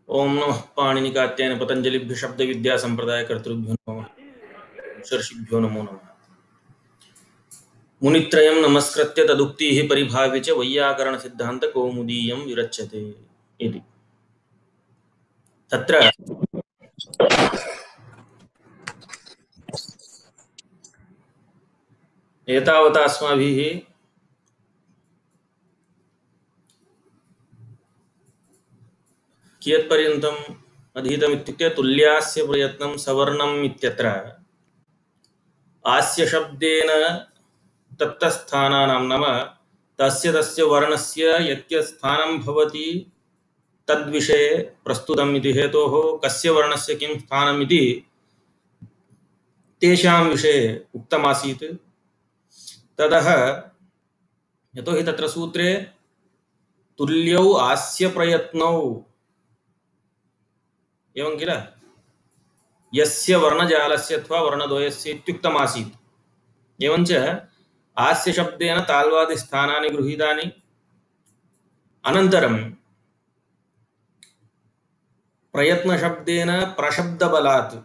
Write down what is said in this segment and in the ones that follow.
ओम नमः पाणिनिकात्यायन पतंजलिभ्य शब्द विद्या संप्रदाय कर्तृभ्यो नमः ऋषिभ्यो नमो नमः। मुनित्रयं नमस्कृत्य तदुक्तिः परिभाव्य च वैयाकरण सिद्धांत कौमुदीयं विरच्यते इति। तत्र एतावता अस्माभिः कियत्पर्यन्तम् अधीतमित्युक्ते तुल्यास्य प्रयत्नं सवर्णम् इत्यत्र आस्य शब्देन तत्तस्थानानां नाम तस्य तस्य वर्णस्य यत् स्थानं भवति तद्विषये प्रस्तुतम् इति हेतोः कस्य वर्णस्य किं स्थानम् इति तेषां विषये उक्तमासीत्। ततः यतोहि तत्र सूत्रे तुल्यौ आस्य प्रयत्नौ एवं किल यस्य वर्णजालस्य अथवा वर्णद्वयस्य इत्युक्तमासीत्। एवञ्च आस्य शब्देन ताल्वादिस्थानानि गृहीतानि, अनन्तरं प्रयत्नशब्देन प्रशब्दबलात्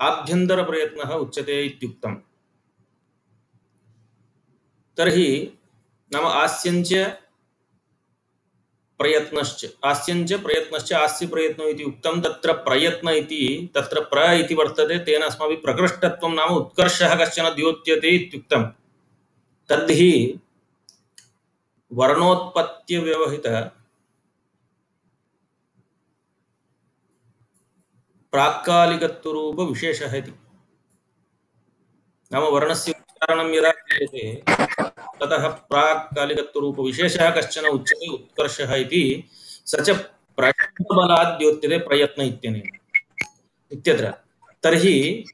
आभ्यन्तरप्रयत्नः उच्यते इत्युक्तम्। तर्हि नाम आस्यञ्च प्रयत्नश्च आस्य प्रयत्नो इति उक्तं। तत्र प्रयत्न इति तत्र प्र इति वर्तते, तेन अस्माभिः प्रकृष्टत्वं नाम उत्कर्षः कश्चन द्योत्यते इत्युक्तं। तद्धि वर्णोत्पत्त्य व्यवहित प्राक्कालिकत्वरूप विशेषः इति। नाम वर्णस्य उच्चारणं यदा क्रियते ततः प्राक्कालिकत्वरूप विशेषः कश्चन उच्यते उत्कर्षः इति। स च प्रशब्दबलात् द्योत्यते प्रयत्न इत्यनेन इत्यत्र। तर्हि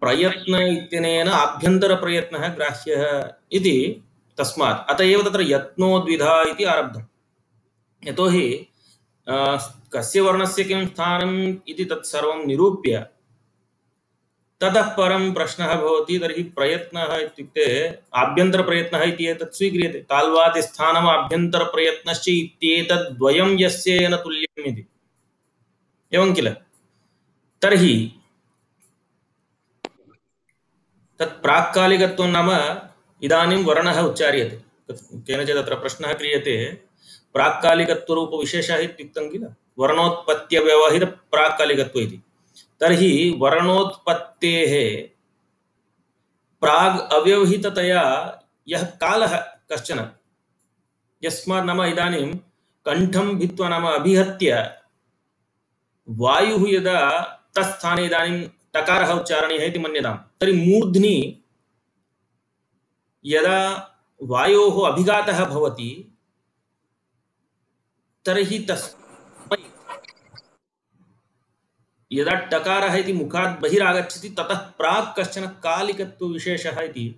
प्रयत्न इत्यनेन आभ्यन्तरप्रयत्नः ग्राह्यः इति। तस्मात् अत एव तत्र यत्नो द्विधा इति आरब्धम्। यतोहि कस्य वर्णस्य किं स्थानम् इति तत्सर्वं निरूप्य ततः परं प्रश्नः भवति तर्हि प्रयत्नः इत्युक्ते आभ्यन्तरप्रयत्नः इति एतत् स्वीक्रियते। ताल्वादिस्थानम् आभ्यन्तरप्रयत्नश्च इत्येतद्द्वयं यस्येन तुल्यम् इति। एवं किल। तर्हि तत् प्राक्कालिकत्वं नाम इदानीं वर्णः उच्चार्यते, केनचित् तत्र प्रश्नः क्रियते प्राक्कालिकत्वरूपविशेषः इत्युक्तं किल, वर्णोत्पत्त्यव्यवहितप्राक्कालिकत्वम् इति। तर्हि वर्णोत्पत्तेः प्राग् अव्यवहिततया यः कालः कश्चन यस्मात् नाम इदानीं कण्ठं भित्त्वा नाम अभिहत्य वायुः यदा तत्स्थाने इदानीं टकारः उच्चारणीयः इति मन्यतां, तर्हि मूर्ध्नि यदा वायोः अभिघातः भवति तर्हि तस्मै यदा टकारः इति मुखात् बहिरागच्छति ततः प्राक् कश्चन कालिकत्वविशेषः इति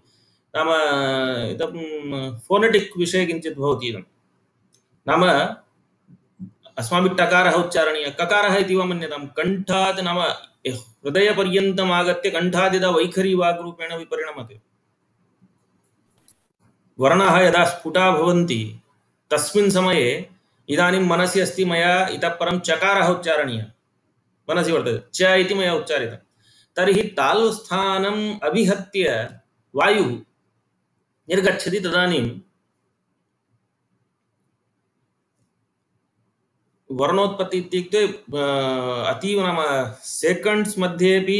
नाम इदं फोनेटिक् विषये किञ्चित् भवति। इदं नाम अस्माभिः टकारः उच्चारणीयः, ककारः इति वा मन्यतां, कण्ठात् नाम हृदयपर्यन्तम् आगत्य कण्ठात् यदा वैखरी वाग्रूपेण विपरिणमते, वर्णाः यदा स्फुटा भवन्ति तस्मिन् समये इदानीं मनसि अस्ति मया इतः परं चकारः उच्चारणीयः, मनसि वर्तते च इति मया उच्चारितं। तर्हि तालुस्थानम् अभिहत्य वायुः निर्गच्छति, तदानीं वर्णोत्पत्ति इत्युक्ते अतीव नाम सेकण्ड्स् मध्येपि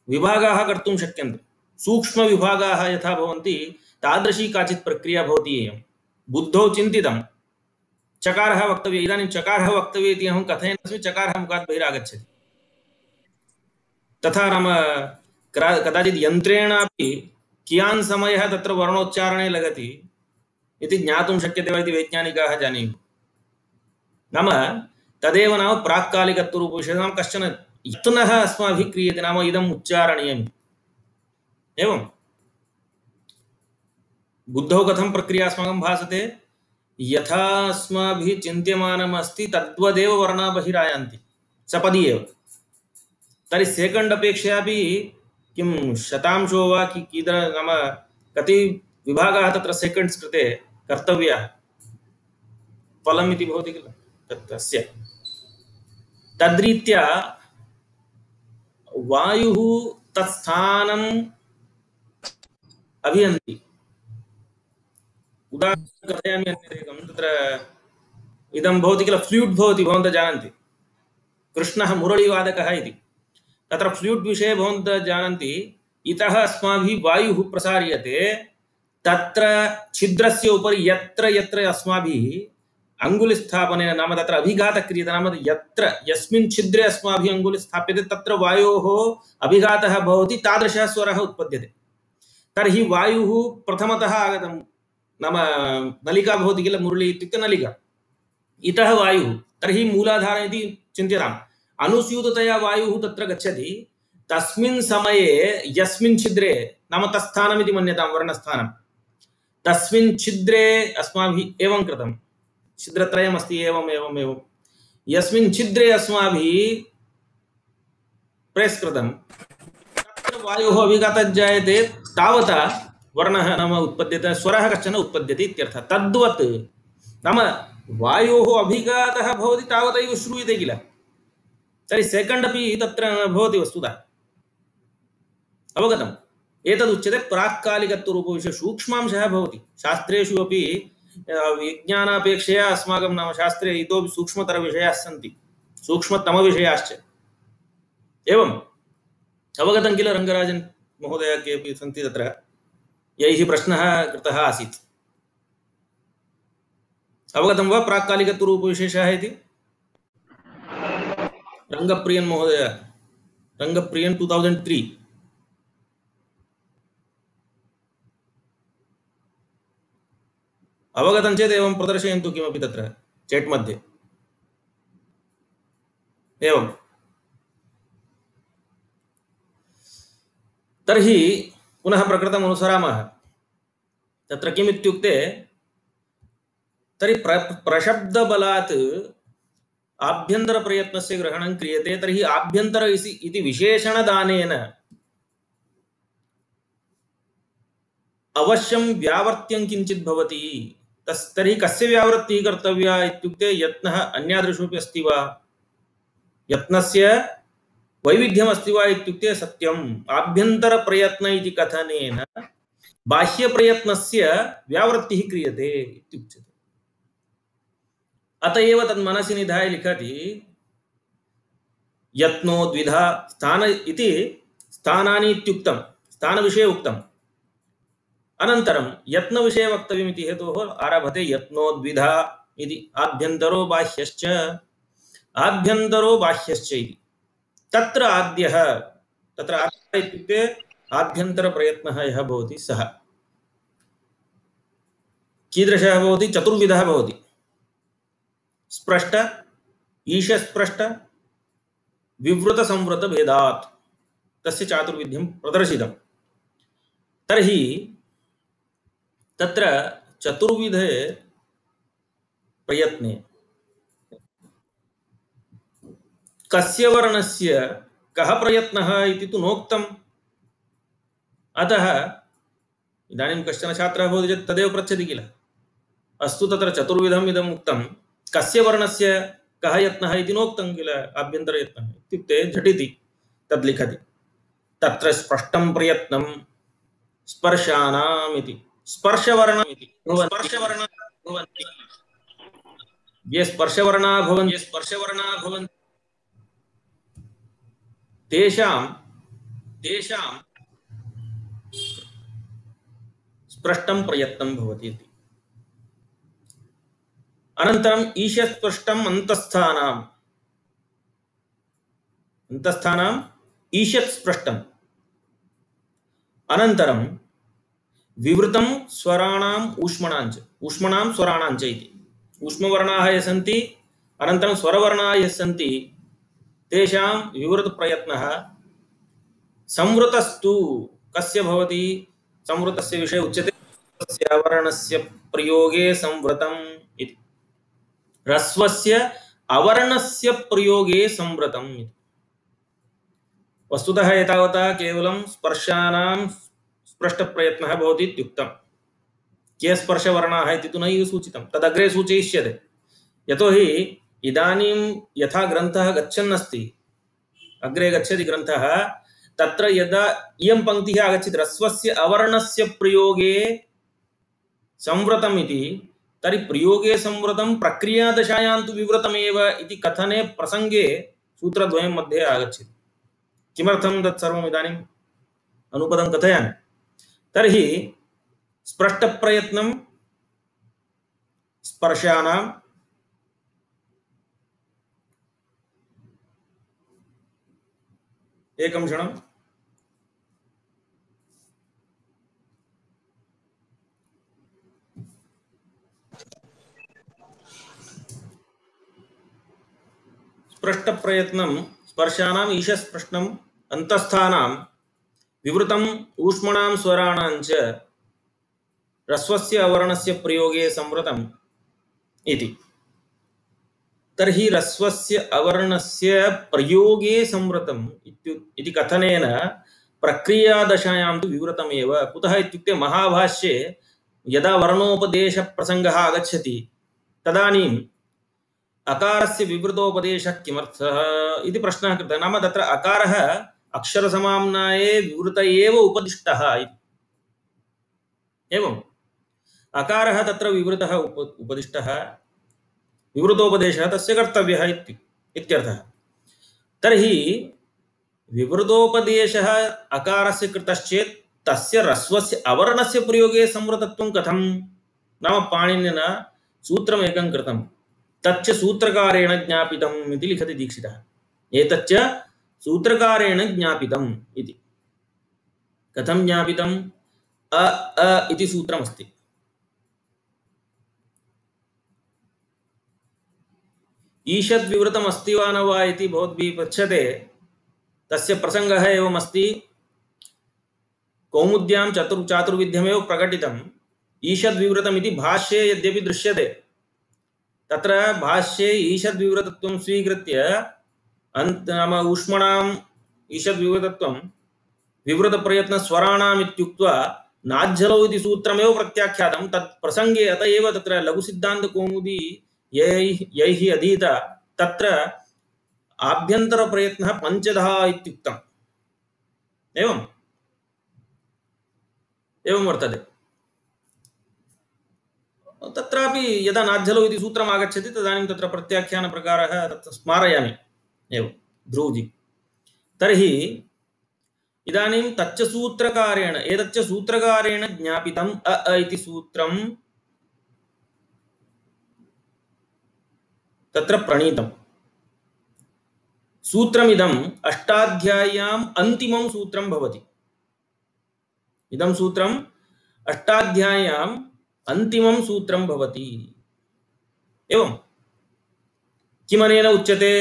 विभागाः कर्तुं शक्यन्ते। सूक्ष्मविभागाः यथा भवन्ति तादृशी काचित् प्रक्रिया भवति। एवं बुद्धौ चिन्तितं चकारः वक्तव्यः, इदानीं चकारः वक्तव्यः इति अहं कथयन्नस्मि, चकारः मुखात् बहिरागच्छति। तथा नाम कदाचित् यन्त्रेणापि कियान् समयः तत्र वर्णोच्चारणे लगति इति ज्ञातुं शक्यते वा इति वैज्ञानिकाः जानीयुः। नाम तदेव नाम प्राक्कालिकत्वरूपविशेषः, नाम कश्चन यत्नः अस्माभिः क्रियते, नाम इदम् उच्चारणीयम्। एवं बुद्धौ कथं प्रक्रिया अस्माकं भासते, यथा अस्माभिः चिन्त्यमानमस्ति तद्वदेव वर्णाः बहिरायान्ति सपदि एव। तर्हि सेकण्ड् अपेक्षयापि किं शतांशो वा कीदृ नाम कति विभागाः तत्र सेकण्ड्स् कृते कर्तव्याः फलम् इति भवति किल तस्य। तद्रीत्या वायुः तत्स्थानम् अभियन्ति। उदाहरणं कथयामि अन्यदेकं, तत्र इदं भवति किल, फ्लूट् भवति, भवन्तः जानन्ति, कृष्णः मुरळीवादकः इति। तत्र फ्लूट् विषये भवन्तः जानन्ति, इतः अस्माभिः वायुः प्रसार्यते, तत्र छिद्रस्य उपरि यत्र यत्र अस्माभिः अङ्गुलिस्थापनेन, नाम तत्र अभिघातः क्रियते, नाम यत्र यस्मिन् छिद्रे अस्माभिः अङ्गुलिः स्थाप्यते तत्र वायोः अभिघातः भवति, तादृशः स्वरः उत्पद्यते। तर्हि वायुः प्रथमतः आगतं, नाम नलिका भवति किल, मुरळी इत्युक्ते नलिका, इतः वायुः, तर्हि मूलाधारः इति चिन्त्यताम्। अनुस्यूततया वायुः तत्र गच्छति, तस्मिन् समये यस्मिन् छिद्रे, नाम तत्स्थानमिति मन्यतां, वर्णस्थानं, तस्मिन् छिद्रे अस्माभिः एवं कृतं, छिद्रत्रयमस्ति, एवम् एवम् एवं, यस्मिन् छिद्रे अस्माभिः प्रेस् कृतं, तत्र वायोः अभिघातः जायते, तावता वर्णः नाम उत्पद्यते, स्वरः कश्चन उत्पद्यते इत्यर्थः। तद्वत् नाम वायोः अभिघातः भवति तावदैव श्रूयते किल, तर्हि सेकण्ड् अपि तत्र भवति वस्तुतः, अवगतम्। एतदुच्यते प्राक्कालिकत्वरूपविषये सूक्ष्मांशः भवति। शास्त्रेषु अपि विज्ञानापेक्षया अस्माकं नाम शास्त्रे इतोपि सूक्ष्मतरविषयाः सन्ति, सूक्ष्मतमविषयाश्च। एवम् अवगतं किल, रङ्गराजन् महोदय केपि सन्ति तत्र, यैः प्रश्नः कृतः आसीत्, अवगतं वा प्राक्कालिकत्वरूपविशेषः इति? रङ्गप्रियन् महोदय, रङ्गप्रियन् 2003। अवगतं चेत् एवं प्रदर्शयन्तु किमपि तत्र चैट् मध्ये। एवं तर्हि पुनः प्रकृतम् अनुसरामः। तत्र किमित्युक्ते, तर्हि प्रशब्दबलात् आभ्यन्तरप्रयत्नस्य ग्रहणं क्रियते, तर्हि आभ्यन्तर इति विशेषणदानेन अवश्यं व्यावर्त्यं किञ्चित् भवति। तर्हि कस्य व्यावृत्तिः कर्तव्या इत्युक्ते, यत्नः अन्यादृशोऽपि अस्ति वा, यत्नस्य वैविध्यमस्ति वा इत्युक्ते सत्यम्। आभ्यन्तरप्रयत्न इति कथनेन बाह्यप्रयत्नस्य व्यावृत्तिः क्रियते इत्युच्यते। अत एव तद् मनसि निधाय लिखति, यत्नो द्विधा स्थान इति स्थानानि इत्युक्तं, स्थानविषये उक्तम्। अनन्तरं यत्नविषये वक्तव्यमिति हेतोः आरभते यत्नो द्विधा इति, आभ्यन्तरो बाह्यश्च, आभ्यन्तरो बाह्यश्च इति। तत्र आद्यः, तत्र आद्यः इत्युक्ते आभ्यन्तरप्रयत्नः यः भवति सः कीदृशः भवति, चतुर्विधः भवति। स्पष्ट, ईशस्पष्ट, विवृत संवृत भेदात्, तस्य चातुर्विध्यं प्रदर्शितम्। तर्हि तत्र चतुर्विधे प्रयत्ने कस्य वर्णस्य कः प्रयत्नः इति तु नोक्तम्। अतः इदानीं कश्चन छात्रः भवति चेत् तदेव पृच्छति किल, अस्तु तत्र चतुर्विधम् इदम् उक्तं, कस्य वर्णस्य कः यत्नः इति नोक्तं किल, आभ्यन्तरयत्नः इत्युक्ते झटिति तद् लिखति, तत्र स्पष्टं प्रयत्नं स्पर्शानाम् इति, स्पर्शवर्णम् इति भवन्ति, ये स्पर्शवर्णा भवन्ति तेषां स्पष्टं प्रयत्नं भवति इति। अनन्तरम् ईशत्स्पष्टम् अन्तःस्थानाम् ईशत् स्पष्टम्। अनन्तरं विवृतं स्वराणाम् ऊष्मणां स्वराणाञ्च इति। ऊष्मवर्णाः ये सन्ति, अनन्तरं स्वरवर्णाः ये सन्ति, तेषां विवृतप्रयत्नः। संवृतस्तु कस्य भवति, संवृतस्य विषये उच्यते, तस्य अवर्णस्य प्रयोगे संवृतम् इति, ह्रस्वस्य अवर्णस्य प्रयोगे संवृतम् इति। वस्तुतः एतावता केवलं स्पर्शानां स्पष्टप्रयत्नः भवति इत्युक्तं। के स्पर्शवर्णाः इति तु नैव सूचितं, तदग्रे सूचयिष्यते। यतोहि इदानीं यथा ग्रन्थः गच्छन् अस्ति, अग्रे गच्छति ग्रन्थः, तत्र यदा इयं पङ्क्तिः आगच्छति ह्रस्वस्य अवर्णस्य प्रयोगे संवृतम् इति, तर्हि प्रयोगे संवृतं प्रक्रियादशायां तु विवृतमेव इति कथने प्रसंगे सूत्रद्वयं मध्ये आगच्छति। किमर्थं तत्सर्वम् इदानीम् अनुपदं कथयामि। तर्हि स्पष्टप्रयत्नं स्पर्शानां एकं क्षणं स्पष्टप्रयत्नं स्पर्शानाम् ईशस्पृष्टम् अन्तस्थानां विवृतम् ऊष्मणां स्वराणां च ह्रस्वस्य अवर्णस्य प्रयोगे संवृतम् इति। तर्हि ह्रस्वस्य अवर्णस्य प्रयोगे संवृतम् इति कथनेन प्रक्रियादशायां तु विवृतमेव। कुतः इत्युक्ते महाभाष्ये यदा वर्णोपदेशप्रसङ्गः आगच्छति तदानीम् अकारस्य विवृतोपदेशः किमर्थः इति प्रश्नः कृतः। नाम तत्र अकारः अक्षरसमाम्नाये विवृत एव उपदिष्टः इति। एवम् अकारः तत्र विवृतः उपदिष्टः, विवृतोपदेशः तस्य कर्तव्यः इत्यर्थः। तर्हि विवृतोपदेशः अकारस्य कृतश्चेत् तस्य ह्रस्वस्य अवर्णस्य प्रयोगे संवृतत्वं कथं? नाम पाणिनिना सूत्रमेकं कृतं, तच्च सूत्रकारेण ज्ञापितम् इति लिखति दीक्षितः। एतच्च सूत्रकारेण ज्ञापितम् इति। कथं ज्ञापितम्? अ अ इति सूत्रमस्ति। ईषद्विवृतम् अस्ति वा न वा इति भवद्भिः पृच्छते। तस्य प्रसङ्गः एवमस्ति। कौमुद्यां चातुर्विध्यमेव प्रकटितम्। ईषद्विवृतम् इति भाष्ये यद्यपि दृश्यते, तत्र भाष्ये ईषद्विवृतत्वं स्वीकृत्य नाम ऊष्मणाम् ईषद्विवृतत्वं विवृतप्रयत्नस्वराणाम् इत्युक्त्वा नाज्झलौ इति सूत्रमेव प्रत्याख्यातं। तत् प्रसङ्गे अत एव तत्र लघुसिद्धान्तकौमुदी यैः अधीत तत्र आभ्यन्तरप्रयत्नः पञ्चधः इत्युक्तम्। एवं वर्तते। तत्रापि यदा नाज्झलौ इति सूत्रम् आगच्छति तदानीं तत्र प्रत्याख्यानप्रकारः तत्र स्मारयामि एवं ध्रुवजी। तर्हि इदानीं तच्च सूत्रकारेण एतच्च सूत्रकारेण ज्ञापितम् अ अ इति सूत्रं तत्र प्रणीतम्। सूत्रमिदम् अष्टाध्याय्याम् अन्तिमं सूत्रं भवति। इदं सूत्रम् अष्टाध्याय्याम् अन्तिमं सूत्रं भवति। एवं किमनेन उच्यते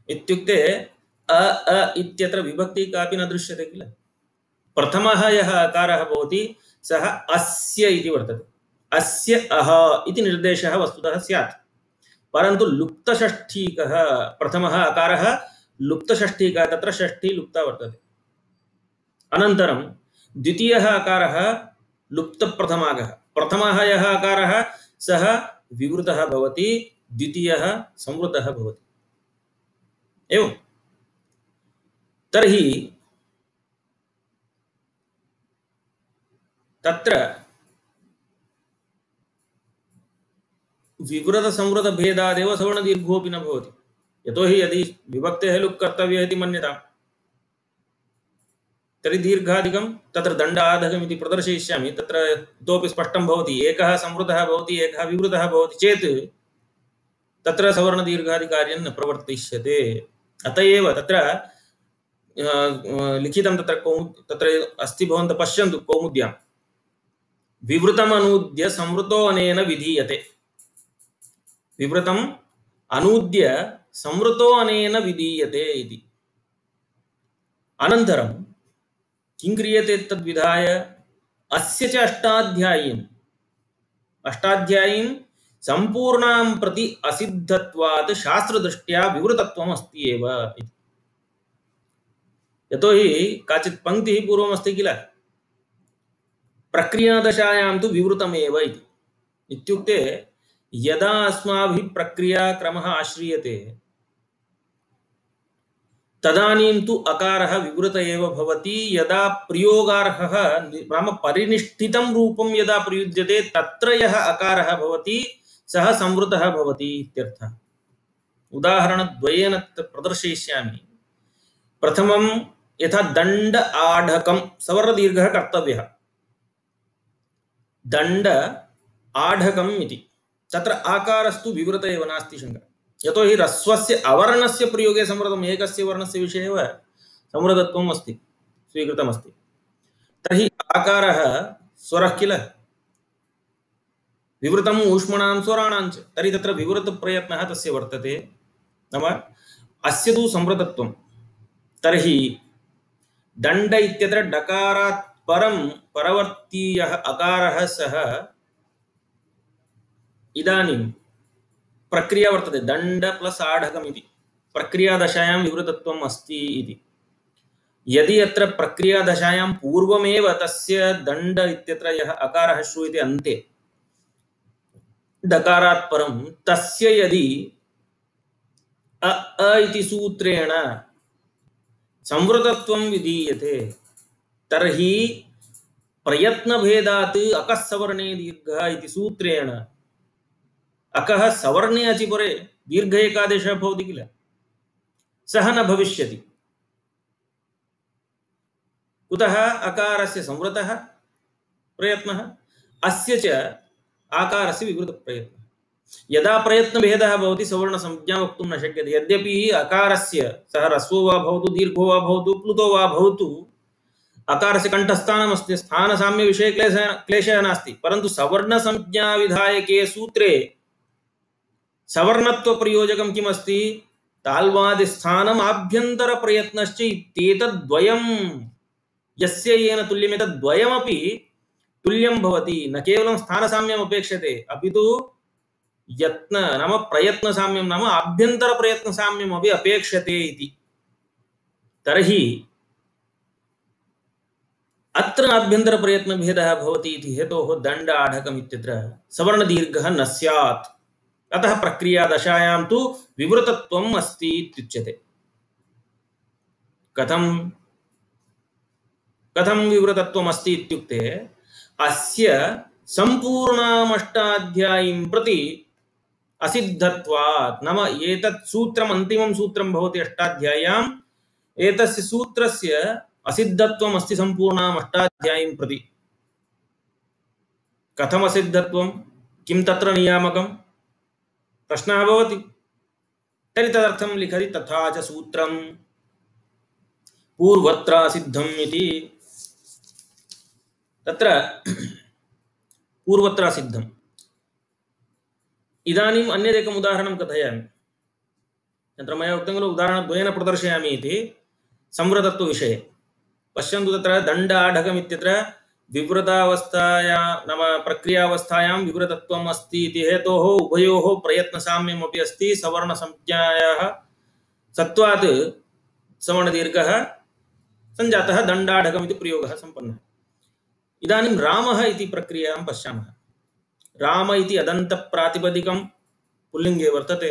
इत्युक्ते अ अ इत्यत्र विभक्तिः कापि न दृश्यते किल। प्रथमः यः अकारः भवति सः अस्य इति वर्तते। अस्य अह इति निर्देशः वस्तुतः स्यात्, परन्तु लुप्तषष्ठीकः प्रथमः अकारः लुप्तषष्ठीकः, तत्र षष्ठी लुप्ता वर्तते। अनन्तरं द्वितीयः अकारः लुप्तप्रथमागः। प्रथमः यः अकारः सः विवृतः भवति, द्वितीयः संवृतः भवति। एवं तर्हि तत्र विवृत संवृत भेदादेव सवर्णदीर्घोऽपि न भवति। यतोहि यदि विभक्तेः लुक् कर्तव्यः इति मन्यताम् तर्हि दीर्घादिकं तत्र दण्डाधकम् इति प्रदर्शयिष्यामि। तत्र इतोपि स्पष्टं भवति। एकः संवृतः भवति, एकः विवृतः भवति चेत् तत्र सवर्णदीर्घादिकार्यं न प्रवर्तिष्यते। अत एव तत्र लिखितं तत्र अस्ति, भवन्तः पश्यन्तु कौमुद्यां। विवृतम् अनूद्य संवृतो अनेन विधीयते। विवृतम् अनूद्य संवृतो अनेन विधीयते इति। अनन्तरं किं क्रियते तद्विधाय? अस्य च अष्टाध्यायीं सम्पूर्णां प्रति असिद्धत्वात् शास्त्रदृष्ट्या विवृतत्वम् अस्ति एव इति। यतोहि काचित् पङ्क्तिः पूर्वमस्ति किल, प्रक्रियादशायां तु विवृतमेव इति। इत्युक्ते यदा अस्माभिः प्रक्रियाक्रमः आश्रीयते तदानीं तु अकारः विवृत एव भवति। यदा प्रयोगार्हः नाम परिनिष्ठितं रूपं यदा प्रयुज्यते तत्र यः अकारः भवति सः संवृतः भवति इत्यर्थः। उदाहरणद्वयेन प्रदर्शयिष्यामि। प्रथमं यथा दण्ड आढकं सवर्णदीर्घः कर्तव्यः। दण्ड आढकम् इति तत्र आकारस्तु विवृत एव नास्ति शङ्का। यतो हि ह्रस्वस्य अवर्णस्य प्रयोगे संवृतम् एकस्य वर्णस्य विषये एव संवृतत्वम् अस्ति स्वीकृतमस्ति। तर्हि आकारः स्वरः किल विवृतम् ऊष्मणां स्वराणां च। तर्हि तत्र विवृतप्रयत्नः तस्य वर्तते नाम अस्य तु संवृतत्वं। तर्हि दण्ड इत्यत्र डकारात् परं परवर्ती यः अकारः सः इदानीं प्रक्रिया वर्तते दण्ड प्लस् आढकम् इति प्रक्रियादशायां विवृतत्वम् अस्ति इति। यदि अत्र प्रक्रियादशायां पूर्वमेव तस्य दण्ड इत्यत्र यः अकारः श्रूयते अन्ते डकारात् परं तस्य यदि अ इति सूत्रेण संवृतत्वं विधीयते तर्हि प्रयत्नभेदात् अकः सवर्णे दीर्घः इति सूत्रेण अकः सवर्णे अचिपरे दीर्घ एकादेशः भवति किल सः न भविष्यति। कुतः अकारस्य संवृतः प्रयत्नः अस्य च आकारस्य विवृतप्रयत्नः। यदा प्रयत्नभेदः भवति सवर्णसंज्ञा वक्तुं न शक्यते। यद्यपि अकारस्य सः ह्रस्वो वा भवतु दीर्घो वा भवतु प्लुतो वा भवतु अकारस्य कण्ठस्थानमस्ति स्थानसाम्यविषये क्लेशः नास्ति। परन्तु सवर्णसंज्ञाविधायके सूत्रे सवर्णत्वप्रयोजकं किमस्ति ताल्वादिस्थानम् आभ्यन्तरप्रयत्नश्च इत्येतद्द्वयं यस्य येन तुल्यम् एतद्द्वयमपि तुल्यं भवति। न केवलं स्थानसाम्यम् अपेक्षते अपितु यत्न नाम प्रयत्नसाम्यं नाम आभ्यन्तरप्रयत्नसाम्यम् अपि अपेक्षते इति। तर्हि अत्र आभ्यन्तरप्रयत्नभेदः भवति इति हेतोः दण्ड आढकम् इत्यत्र सवर्णदीर्घः न स्यात्। अतः प्रक्रियादशायां तु विवृतत्वम् अस्ति इत्युच्यते। कथं विवृतत्वम् अस्ति इत्युक्ते अस्य सम्पूर्णामष्टाध्यायीं प्रति असिद्धत्वात् नाम एतत् सूत्रम् अन्तिमं सूत्रं भवति अष्टाध्याय्याम् एतस्य सूत्रस्य असिद्धत्वम् अस्ति सम्पूर्णाम् अष्टाध्यायीं प्रति। कथम् असिद्धत्वं किं तत्र नियामकं प्रश्नः भवति। तर्हि तदर्थं लिखति तथा च सूत्रं पूर्वत्र सिद्धम् इति। तत्र पूर्वत्र सिद्धम्। इदानीम् अन्यदेकम् उदाहरणं कथयामि। तत्र मया उक्तं खलु उदाहरणद्वयेन प्रदर्शयामि इति संवृतत्वविषये। पश्यन्तु तत्र दण्ड आढकम् इत्यत्र विवृतावस्थायां नाम प्रक्रियावस्थायां विवृतत्वम् अस्ति इति हेतोः उभयोः प्रयत्नसाम्यम् अपि अस्ति। सवर्णसंज्ञायाः सत्वात् सवर्णदीर्घः सञ्जातः दण्डाढकम् इति प्रयोगः सम्पन्नः। इदानीं रामः इति प्रक्रियां पश्यामः। राम इति अदन्तप्रातिपदिकं पुल्लिङ्गे वर्तते।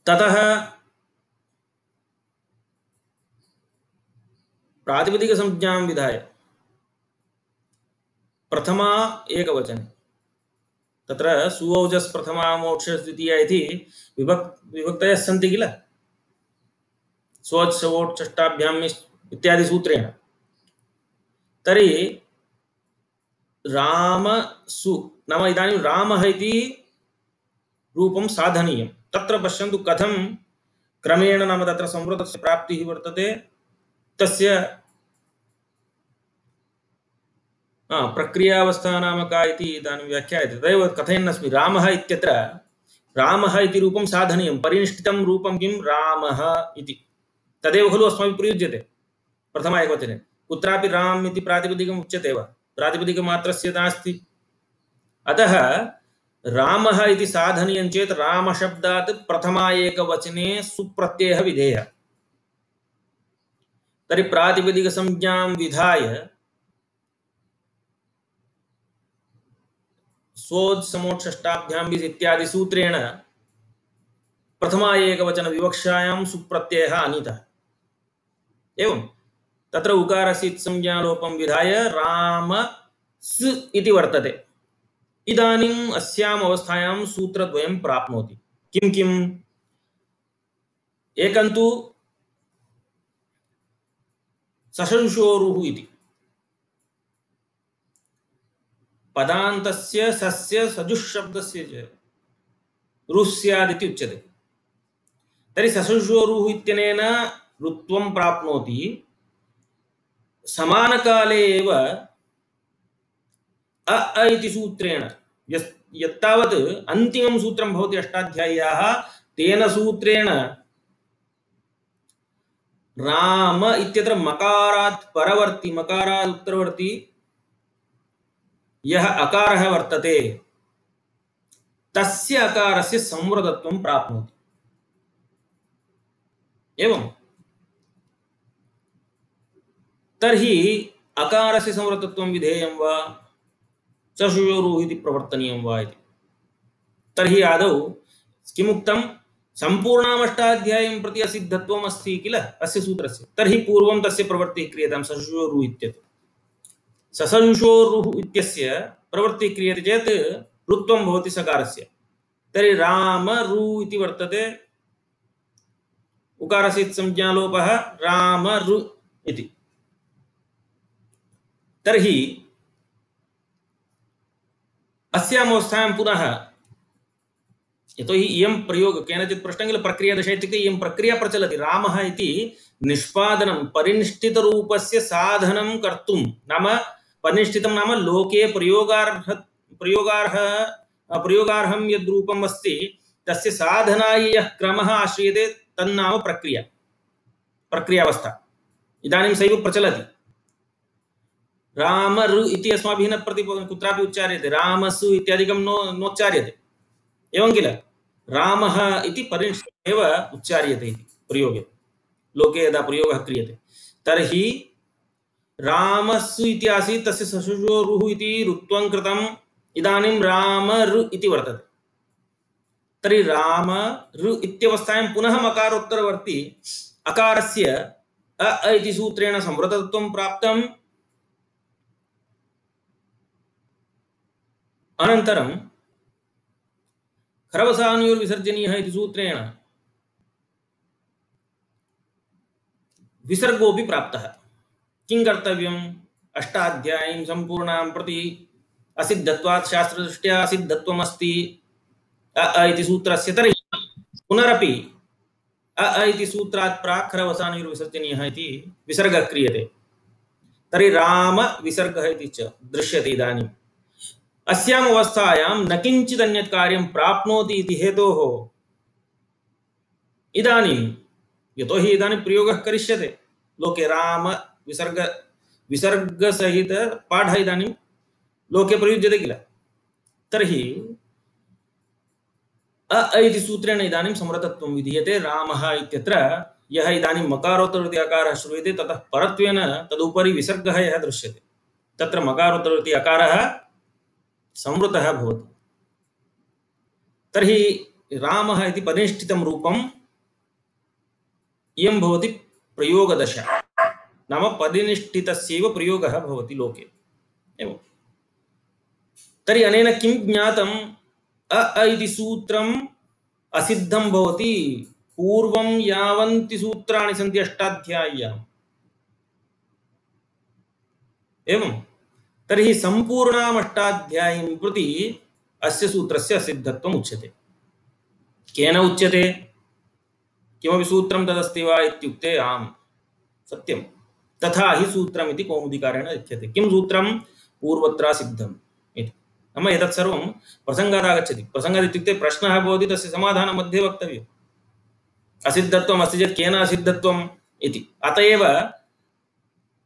ततः प्रातिपदिकसंज्ञां विधाय प्रथमा एकवचने तत्र सुओजस् प्रथमा मोक्षस् द्वितीया इति विभक्तयः सन्ति किल स्वोच् सवोट् षष्ठाभ्याम् इत्यादि सूत्रेण। तर्हि राम सु नाम इदानीं रामः इति रूपं साधनीयं। तत्र पश्यन्तु कथं क्रमेण नाम तत्र संवृतस्य प्राप्तिः वर्तते। तस्य प्रक्रियावस्था नाम का इति इदानीं व्याख्यायते। तदेव कथयन्नस्मि। रामः इत्यत्र रामः इति रूपं साधनीयं। परिनिष्ठितं रूपं किं रामः इति तदेव खलु अस्माभिः प्रयुज्यते प्रथमा एकवचने। कुत्रापि राम इति प्रातिपदिकम् उच्यते वा प्रातिपदिकमात्रस्य नास्ति। अतः रामः इति साधनीयं चेत् रामशब्दात् प्रथमा एकवचने सुप्रत्ययः विधेयः। तर्हि प्रातिपदिकसंज्ञां विधाय सोत् समोत् षष्ठाभ्यां विस् इत्यादि सूत्रेण प्रथमा एकवचन विवक्षायां सुप्रत्ययः अनीतः। एवं तत्र उकारस्य संज्ञालोपं विधाय रामस् इति वर्तते। इदानीम् अस्याम् अवस्थायां सूत्रद्वयं प्राप्नोति। किं किम्? एकं तु सशंशोरुः इति पदान्तस्य सस्य सजुःशब्दस्य च रुः स्यादिति उच्यते। तर्हि सशंशोरुः इत्यनेन रुत्वं प्राप्नोति। समानकाले एव अ इति सूत्रेण यत्तावत् अन्तिमं सूत्रं भवति अष्टाध्याय्याः, तेन सूत्रेण राम इत्यत्र मकारात् परवर्ती मकारात् उत्तरवर्ती यः अकारः वर्तते तस्य अकारस्य संवृतत्वं प्राप्नोति। एवं तर्हि अकारस्य संवृतत्वं विधेयं वा सशुयोरुः इति प्रवर्तनीयं वा इति। तर्हि आदौ किमुक्तं? सम्पूर्णामष्टाध्यायीं प्रति असिद्धत्वम् अस्ति किल अस्य सूत्रस्य। तर्हि पूर्वं तस्य प्रवृत्तिः क्रियतां सशुयोरुः इत्यत्र। सशंशोरुः इत्यस्य प्रवृत्तिः क्रियते चेत् रुत्वं भवति सकारस्य। तर्हि राम रु इति वर्तते, उकारस्य संज्ञालोपः राम रु इति। तर्हि अस्याम् अवस्थायां पुनः यतोहि इयं प्रयोग केनचित् पृष्टं किल प्रक्रियादशा इत्युक्ते इयं प्रक्रिया प्रचलति। रामः इति निष्पादनं परिनिष्ठितरूपस्य साधनं कर्तुं, नाम परिनिष्ठितं नाम लोके प्रयोगार्हं यद् रूपम् अस्ति तस्य साधनाय यः क्रमः आश्रियते तन्नाम प्रक्रियावस्था। इदानीं सैव प्रचलति। राम रु इति अस्माभिः न कुत्रापि उच्चार्यते, रामसु इत्यादिकं नोच्चार्यते। एवं किल रामः इति परिनिष्ठितम् एव उच्चार्यते इति प्रयोगे, लोके यदा प्रयोगः क्रियते। तर्हि रामसु इति आसीत्, तस्य सशुशोरुः इति रुत्वं कृतम्। इदानीं राम रु इति वर्तते। तर्हि राम रु इत्यवस्थायां पुनः मकारोत्तरवर्ती अकारस्य अ इति सूत्रेण संवृतत्वं प्राप्तम्। अनन्तरं खरवसानुयोर्विसर्जनीयः इति सूत्रेण विसर्गोऽपि प्राप्तः। किं कर्तव्यम्? अष्टाध्यायीं सम्पूर्णां प्रति असिद्धत्वात् शास्त्रदृष्ट्या असिद्धत्वम् अस्ति अ इति सूत्रस्य। तर्हि पुनरपि अ इति सूत्रात् प्राक् खरवसानुयोर्विसर्जनीयः इति विसर्गः क्रियते। तर्हि राम विसर्गः इति च दृश्यते। इदानीम् अस्याम् अवस्थायां न किञ्चित् अन्यत् कार्यं प्राप्नोति इति हेतोः इदानीं, यतोहि इदानीं प्रयोगः करिष्यते लोके, राम विसर्गसहित पाठः इदानीं लोके प्रयुज्यते किल। तर्हि अ इति सूत्रेण इदानीं संवृतत्वं विधीयते। रामः इत्यत्र यः इदानीं मकारोत्तरवर्ती अकारः श्रूयते ततः परत्वेन तदुपरि विसर्गः यः दृश्यते, तत्र मकारोत्तरवर्ती अकारः संवृतः भवति। तर्हि रामः इति परिनिष्ठितं रूपम् इयं भवति प्रयोगदशा, नाम परिनिष्ठितस्यैव प्रयोगः भवति लोके। एवं तर्हि अनेन किं ज्ञातम्? अ इति सूत्रम् असिद्धं भवति पूर्वं यावन्ति सूत्राणि सन्ति अष्टाध्याय्याम्। एवं तर्हि सम्पूर्णाम् अष्टाध्यायीं प्रति अस्य सूत्रस्य असिद्धत्वम् उच्यते। केन उच्यते? किमपि सूत्रं तदस्ति वा इत्युक्ते आम्, सत्यं, तथा हि सूत्रमिति कौमुदीकारेण लिख्यते। किं सूत्रं? पूर्वत्र सिद्धम् इति। नाम एतत् सर्वं प्रसङ्गात् आगच्छति। प्रसङ्गात् इत्युक्ते प्रश्नः भवति, तस्य समाधानं मध्ये वक्तव्यम्। असिद्धत्वम् अस्ति चेत् केन असिद्धत्वम् इति। अत एव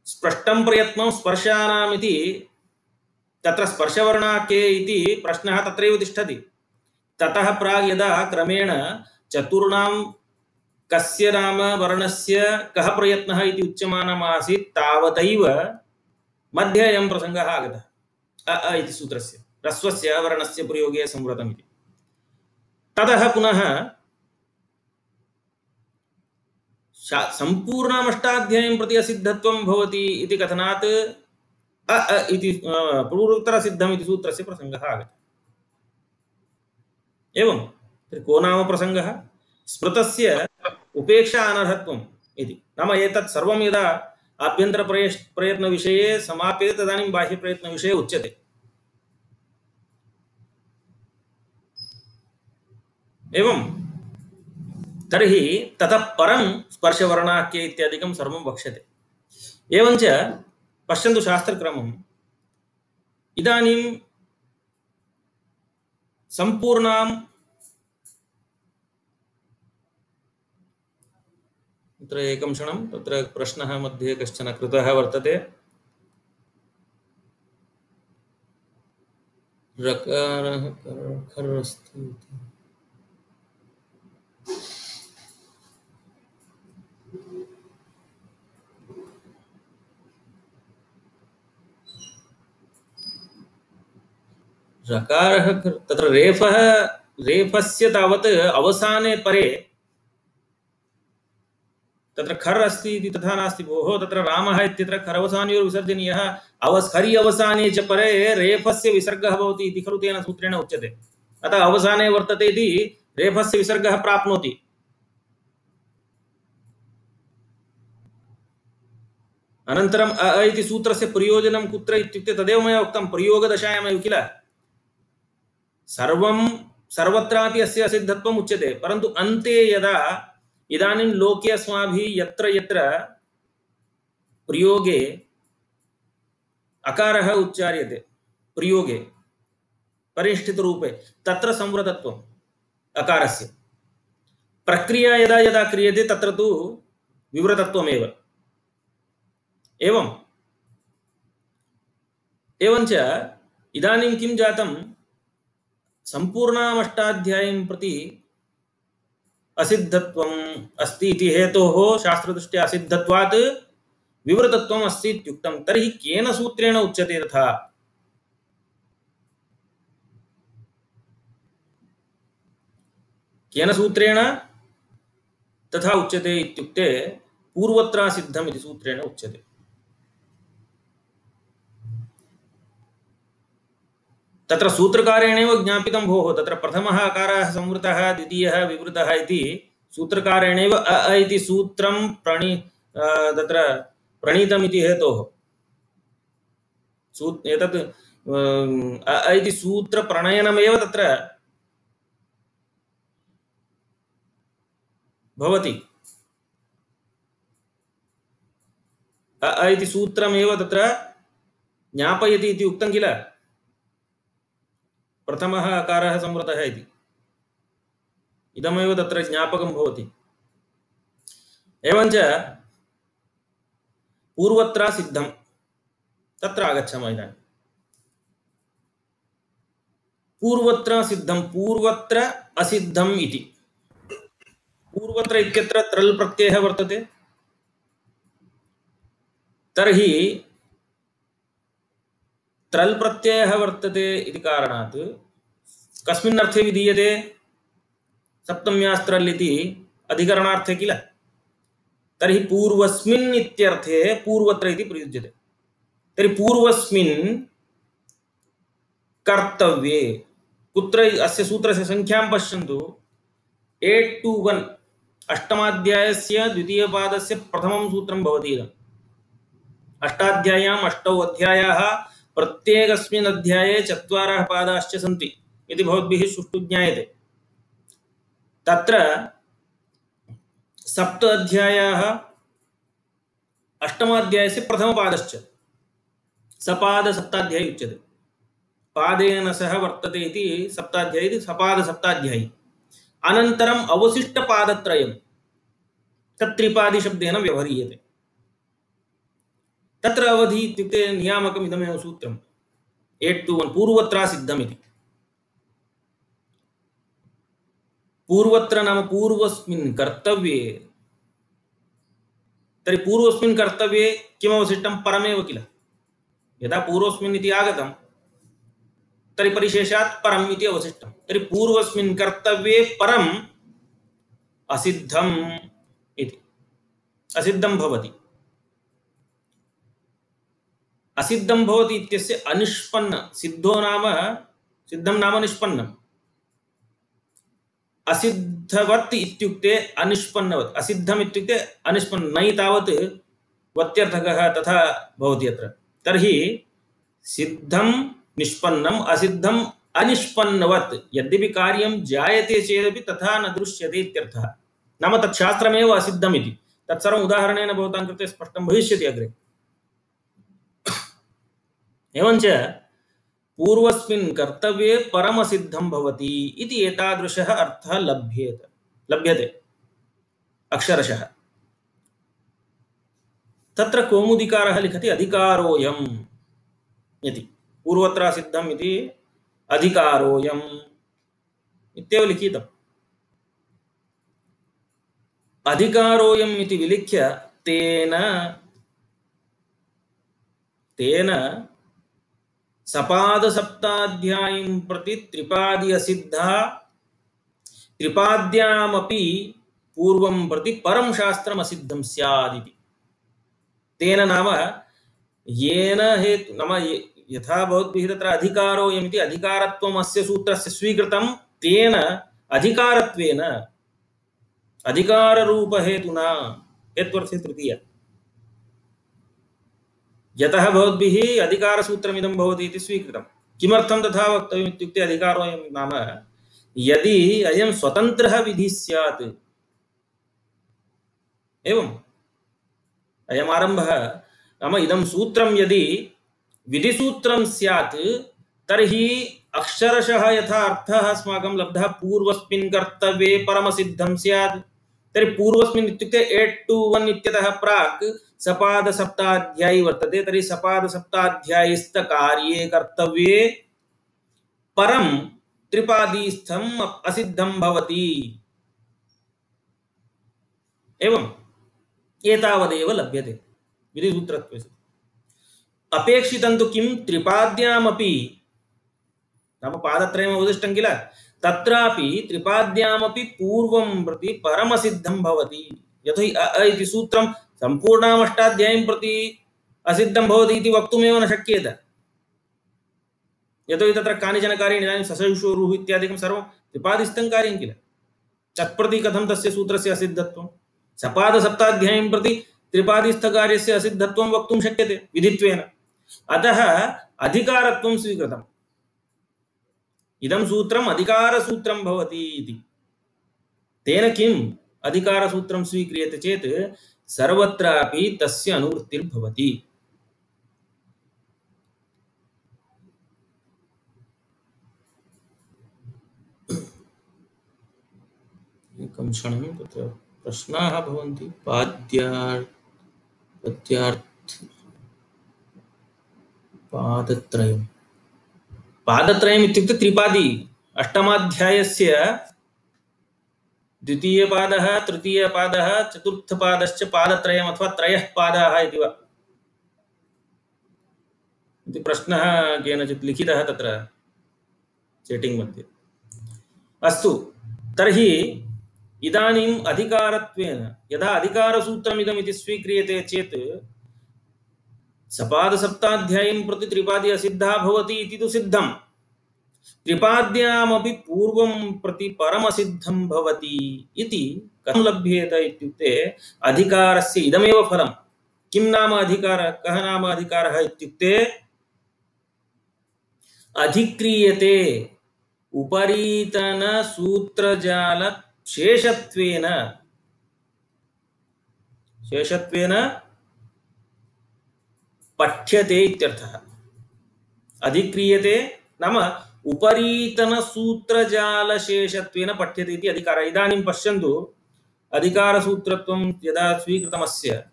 स्पष्टं प्रयत्नं स्पर्शानाम् इति, तत्र स्पर्शवर्णा के इति प्रश्नः तत्रैव तिष्ठति। ततः प्राग् यदा क्रमेण चतुर्णां कस्य नाम वर्णस्य कः प्रयत्नः इति उच्यमानमासीत्, तावदैव मध्ये अयं प्रसङ्गः आगतः अ इति सूत्रस्य। ह्रस्वस्य वर्णस्य प्रयोगे संवृतम् इति। ततः पुनः सम्पूर्णमष्टाध्यायीं प्रति असिद्धत्वं भवति इति कथनात् अ अ इति पूर्वोत्तरसिद्धम् इति सूत्रस्य प्रसङ्गः आगतः। एवं को नाम प्रसङ्गः? स्मृतस्य उपेक्षा अनर्हत्वम् इति। नाम एतत् सर्वं यदा आभ्यन्तरप्रयत्नविषये समाप्यते तदानीं बाह्यप्रयत्नविषये उच्यते। एवं तर्हि ततः परं स्पर्शवर्णाख्ये इत्यादिकं सर्वं वक्ष्यते। एवञ्च पश्यन्तु शास्त्रक्रमम्। इदानीं सम्पूर्णां तत्र एकं क्षणं, तत्र प्रश्नः मध्ये कश्चन कृतः वर्तते। रकारः खर् अस्ति इति। रकारः तत्र रेफस्य तावत् अवसाने परे तत्र खर् अस्ति इति तथा नास्ति भोः। तत्र रामः इत्यत्र खरवसानयोर् विसर्जनीयः, हरि अवसाने च परे रेफस्य विसर्गः भवति इति खलु तेन सूत्रेण उच्यते। अतः अवसाने वर्तते इति रेफस्य विसर्गः प्राप्नोति। अनन्तरम् अ इति सूत्रस्य प्रयोजनं कुत्र इत्युक्ते तदेव मया उक्तं, प्रयोगदशायामेव किल। सर्वत्रापि अस्य असिद्धत्वम् उच्यते, परन्तु अन्ते यदा इदानीं लोके अस्माभिः यत्र यत्र प्रयोगे अकारः उच्चार्यते, प्रयोगे परिष्ठितरूपे, तत्र संवृतत्वम् अकारस्य। प्रक्रिया यदा यदा क्रियते तत्र तु विवृतत्वमेव। एवञ्च इदानीं किं जातं, सम्पूर्णामष्टाध्यायीं प्रति असिद्धत्वम् अस्ति इति हेतोः शास्त्रदृष्ट्या असिद्धत्वात् विवृतत्वम् अस्ति इत्युक्तं। तर्हि केन सूत्रेण उच्यते तथा? केन सूत्रेण तथा उच्यते इत्युक्ते पूर्वत्रासिद्धम् इति सूत्रेण उच्यते। तत्र सूत्रकारेणैव ज्ञापितं भोः। तत्र प्रथमः अकारः संवृतः, द्वितीयः विवृतः इति सूत्रकारेणैव अ इति सूत्रं तत्र प्रणीतमिति हेतोः। एतत् अ इति सूत्रप्रणयनमेव तत्र भवति। अ इति सूत्रमेव तत्र ज्ञापयति इति उक्तं किल। प्रथमः अकारः संवृतः इति इदमेव तत्र ज्ञापकं भवति। एवञ्च पूर्वत्र सिद्धं तत्र आगच्छामः इदानीं। पूर्वत्र सिद्धं, पूर्वत्र असिद्धम् इति। पूर्वत्र इत्यत्र त्रल् प्रत्ययः वर्तते। तर्हि त्रल् प्रत्ययः वर्तते इति कारणात् कस्मिन् अर्थे विधीयते? सप्तम्यास्त्रल् इति अधिकरणार्थे किल। तर्हि पूर्वस्मिन् इत्यर्थे पूर्वत्र इति प्रयुज्यते। तर्हि पूर्वस्मिन् कर्तव्ये, कुत्र अस्य सूत्रस्य संख्यां पश्यन्तु। 821 अष्टमाध्यायस्य द्वितीयपादस्य प्रथमं सूत्रं भवति इदम्। अष्टाध्याय्याम् 8 अध्यायाः, प्रत्येकस्मिन् अध्याये 4 पादाश्च सन्ति इति भवद्भिः सुष्ठु ज्ञायते। तत्र 7 अध्यायाः अष्टमाध्यायस्य प्रथमपादश्च सपादसप्ताध्यायी उच्यते। पादेन सह वर्तते इति सप्ताध्यायी इति सपादसप्ताध्यायी। अनन्तरम् अवशिष्टपादत्रयं तत्त्रिपादिशब्देन व्यवह्रियते। तत्र अवधि इत्युक्ते नियामकम् इदमेव सूत्रम् 821 पूर्वत्रासिद्धम् इति। पूर्वत्र नाम पूर्वस्मिन् कर्तव्ये। तर्हि पूर्वस्मिन् कर्तव्ये किमवशिष्टं? परमेव किल। यदा पूर्वस्मिन् इति आगतं तर्हि परिशेषात् परम् इति अवशिष्टम्। तर्हि पूर्वस्मिन् कर्तव्ये परम् असिद्धम् इति, असिद्धं भवति। असिद्धं भवति इत्यस्य अनिष्पन्न, सिद्धो नाम सिद्धं नाम निष्पन्नम्, असिद्धवत् इत्युक्ते अनिष्पन्नवत्, असिद्धम् इत्युक्ते अनिष्पन्न, नै तावत् वत्यर्थकः तथा भवति अत्र। तर्हि सिद्धं निष्पन्नम् असिद्धम् अनिष्पन्नवत्, यद्यपि कार्यं जायते चेदपि तथा न दृश्यते इत्यर्थः। नाम तत् शास्त्रमेव असिद्धम् इति, तत्सर्वम् उदाहरणेन भवतां कृते स्पष्टं भविष्यति अग्रे। एवञ्च पूर्वस्मिन् कर्तव्ये परमसिद्धं भवति इति एतादृशः अर्थः लभ्यते अक्षरशः। तत्र कौमुदिकारः लिखति अधिकारोऽयम् इति, पूर्वत्र सिद्धम् इति अधिकारोऽयम् इत्येव लिखितम्। अधिकारोऽयम् इति विलिख्य तेन सपादसप्ताध्यायीं प्रति त्रिपादी असिद्धा, त्रिपाद्यामपि पूर्वं प्रति परं शास्त्रम् असिद्धं स्यादिति। तेन नाम येन हेतु, नाम यथा भवद्भिः तत्र अधिकारोऽयमिति अधिकारत्वम् अस्य सूत्रस्य स्वीकृतं, तेन अधिकारत्वेन अधिकाररूपहेतुना, हेत्वर्थे तृतीया, यतः भवद्भिः अधिकारसूत्रमिदं भवति इति स्वीकृतं। किमर्थं तथा वक्तव्यम् इत्युक्ते अधिकारोऽयं नाम यदि अयं स्वतन्त्रः विधिः स्यात्, एवम् अयम् आरम्भः नाम इदं सूत्रं यदि विधिसूत्रं स्यात् तर्हि अक्षरशः यथा अर्थः अस्माकं लब्धः पूर्वस्मिन् कर्तव्ये परमसिद्धं स्यात्। तर्हि पूर्वस्मिन् इत्युक्ते 8 to 1 इत्यतः प्राक् सपादसप्ताध्यायी वर्तते। तर्हि सपादसप्ताध्यायीस्थकार्ये कर्तव्ये परं त्रिपादीस्थम् असिद्धं भवति। एवम् एतावदेव लभ्यते विधिसूत्रत्वे। अपेक्षितं तु किं, त्रिपाद्यामपि, नाम पादत्रयम् अवशिष्टं किल, तत्रापि त्रिपाद्यामपि पूर्वं प्रति परमसिद्धं भवति। यतोहि अ इति सूत्रं सम्पूर्णाम् अष्टाध्यायीं प्रति असिद्धं भवति इति वक्तुमेव न शक्येत। यतोहि तत्र कानिचन कार्याणि, इदानीं ससविषोरुः इत्यादिकं सर्वं त्रिपादिस्थं कार्यं किल, तत्प्रति कथं तस्य सूत्रस्य असिद्धत्वं, सपादसप्ताध्यायीं प्रति त्रिपादिस्थकार्यस्य असिद्धत्वं वक्तुं शक्यते विधित्वेन। अतः अधिकारत्वं स्वीकृतम्। इदं सूत्रम् अधिकारसूत्रं भवति इति। तेन किम् अधिकारसूत्रं स्वीक्रियते चेत् सर्वत्रापि तस्य अनुवृत्तिर्भवति। एकं क्षणं, तत्र प्रश्नाः भवन्ति। पादत्रयम् इत्युक्ते त्रिपादी, अष्टमाध्यायस्य द्वितीयपादः, तृतीयपादः, चतुर्थपादश्च पादत्रयम् अथवा त्रयः पादाः इति वा इति प्रश्नः केनचित् लिखितः तत्र चैटिंग मध्ये। अस्तु, तर्हि इदानीम् अधिकारत्वेन यदा अधिकारसूत्रमिदम् इति स्वीक्रियते चेत् सपादसप्ताध्यायीं प्रति त्रिपादी असिद्धा भवति इति तु सिद्धम्। त्रिपाद्यामपि पूर्वं प्रति परमसिद्धं भवति इति कथं लभ्येत इत्युक्ते अधिकारस्य इदमेव फलं। किं नाम अधिकारः, कः नाम अधिकारः इत्युक्ते अधिक्रियते उपरीतन सूत्रजाल शेषत्वेन पठ्यते इत्यर्थः। अधिक्रियते नाम उपरीतन सूत्रजाल शेषत्वेन पठ्यते इति अधिकारः। इदानीं पश्यन्तु, अधिकारसूत्रत्वं यदा स्वीकृतमस्य,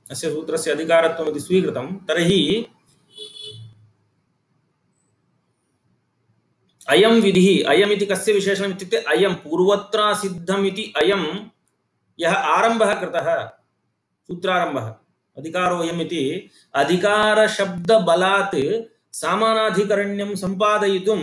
अस्य सूत्रस्य अधिकारत्वम् इति स्वीकृतं, तर्हि अयं विधिः, अयमिति कस्य विशेषणम् इत्युक्ते अयं पूर्वत्र सिद्धम् इति अयं यः आरम्भः कृतः, सूत्रारम्भः, अधिकारोऽयम् इति अधिकारशब्दबलात् सामानाधिकरण्यं सम्पादयितुं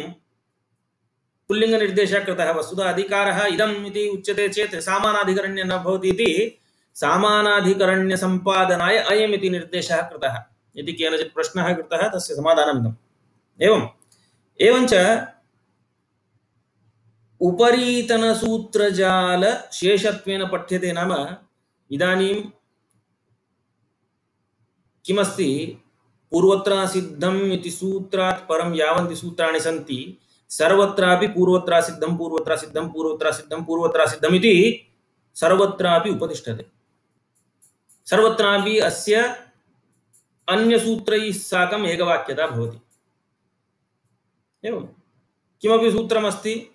पुल्लिङ्गनिर्देशः कृतः। वस्तुतः अधिकारः इदम् इति उच्यते चेत् सामानाधिकरण्यं न भवति इति सामानाधिकरण्यसम्पादनाय अयम् इति निर्देशः कृतः इति केनचित् प्रश्नः कृतः, तस्य समाधानमिदम्। एवञ्च उपरीतनसूत्रजालशेषत्वेन पठ्यते नाम इदानीं किमस्ति, पूर्वत्र सिद्धम् इति सूत्रात् परं यावन्ति सूत्राणि सन्ति सर्वत्रापि पूर्वत्र सिद्धं पूर्वत्र सिद्धं पूर्वत्र सिद्धं पूर्वत्र सिद्धम् इति सर्वत्रापि उपतिष्ठते। सर्वत्रापि अस्य अन्यसूत्रैः साकम् एकवाक्यता भवति। एवं किमपि सूत्रमस्ति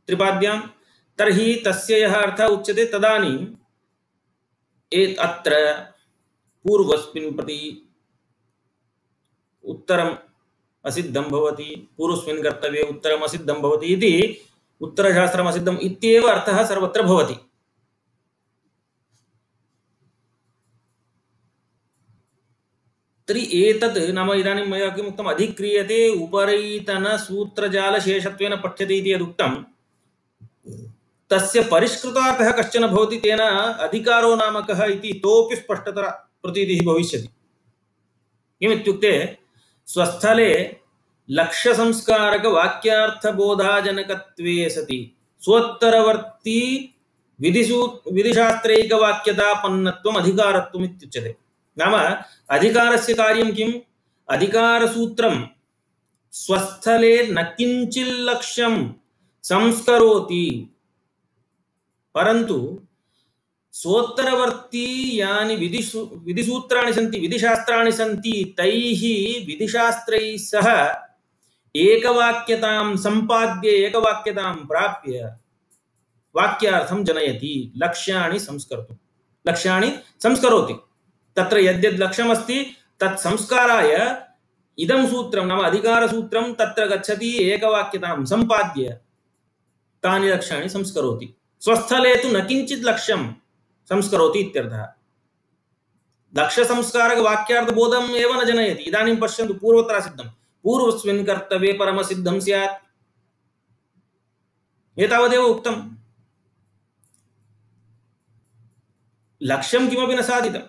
त्रिपाद्यां, तर्हि तस्य यः अर्थः उच्यते तदानीम् अत्र पूर्वस्मिन् प्रति उत्तरम् असिद्धं भवति, पूर्वस्मिन् कर्तव्ये उत्तरम् असिद्धं भवति इति उत्तरशास्त्रम् असिद्धम् इत्येव अर्थः सर्वत्र भवति। तर्हि एतत् नाम इदानीं मया किम् उक्तम्, अधिक्रियते उपरीतनसूत्रजालशेषत्वेन पठ्यते इति यदुक्तं तस्य परिष्कृतार्थः कश्चन भवति, तेन अधिकारो नाम कः इति इतोपि स्पष्टतरा प्रतीतिः भविष्यति। किमित्युक्ते स्वस्थले लक्ष्यसंस्कारकवाक्यार्थबोधाजनकत्वे सति स्वोत्तरवर्ती विधिशास्त्रैकवाक्यतापन्नत्वम् अधिकारत्वम् इत्युच्यते। नाम अधिकारस्य कार्यं किम्? अधिकारसूत्रं स्वस्थले न किञ्चित् लक्ष्यं संस्करोति, परन्तु स्वोत्तरवर्ती यानि विधिसूत्राणि सन्ति, विधिशास्त्राणि सन्ति, तैः विधिशास्त्रैः सह एकवाक्यतां सम्पाद्य एकवाक्यतां प्राप्य वाक्यार्थं जनयति, लक्ष्याणि संस्करोति। तत्र यद्यद् लक्ष्यमस्ति तत् संस्काराय इदं सूत्रं नाम अधिकारसूत्रं तत्र गच्छति, एकवाक्यतां सम्पाद्य तानि लक्ष्याणि संस्करोति। स्वस्थले तु न किञ्चित् लक्ष्यं संस्करोति इत्यर्थः। लक्ष्यसंस्कारकवाक्यार्थबोधम् एव न जनयति। इदानीं पश्यन्तु, पूर्वत्र सिद्धं पूर्वस्मिन् कर्तव्ये परमसिद्धं स्यात्, एतावदेव उक्तम्। लक्ष्यं किमपि न साधितम्,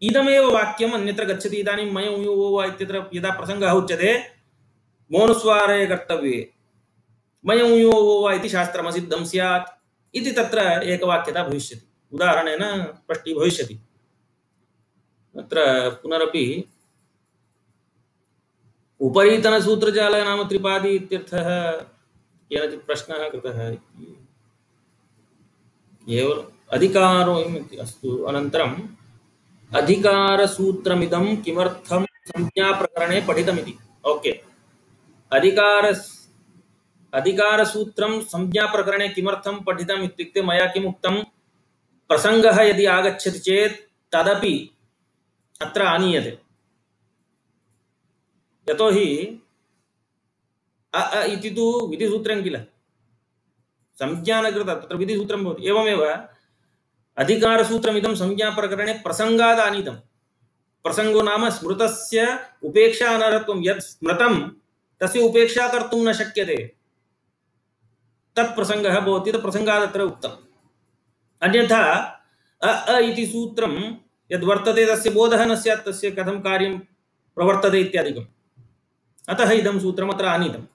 इदमेव वाक्यम् अन्यत्र गच्छति। इदानीं मयं यो वा इत्यत्र यदा प्रसङ्गः उच्यते मोनुस्वारे कर्तव्ये मयं यो वा इति शास्त्रमसिद्धं स्यात् इति तत्र एकवाक्यता भविष्यति, उदाहरणेन स्पष्टी भविष्यति। अत्र पुनरपि उपरीतनसूत्रजाल नाम त्रिपादी इत्यर्थः केनचित् प्रश्नः कृतः। केवल अधिकारो इति अस्तु। अनन्तरम् अधिकारसूत्रमिदं किमर्थं संज्ञाप्रकरणे पठितमिति। ओके, अधिकारसूत्रं संज्ञाप्रकरणे किमर्थं पठितम् इत्युक्ते मया किम् उक्तं, प्रसङ्गः यदि आगच्छति चेत् तदपि अत्र आनीयते। यतोहि अ इति तु विधिसूत्रं किल, संज्ञा न कृता, तत्र विधिसूत्रं भवति। एवमेव अधिकारसूत्रमिदं संज्ञाप्रकरणे प्रसङ्गात् आनीतं। प्रसङ्गो नाम स्मृतस्य उपेक्षा अनर्हत्वं। यत् स्मृतं तस्य उपेक्षा कर्तुं न शक्यते, तत् प्रसङ्गः भवति, तत् प्रसङ्गात् अत्र उक्तम्। अन्यथा अ इति सूत्रं यद्वर्तते तस्य बोधः न स्यात्, तस्य कथं कार्यं प्रवर्तते इत्यादिकम्। अतः इदं सूत्रम् अत्र आनीतम्।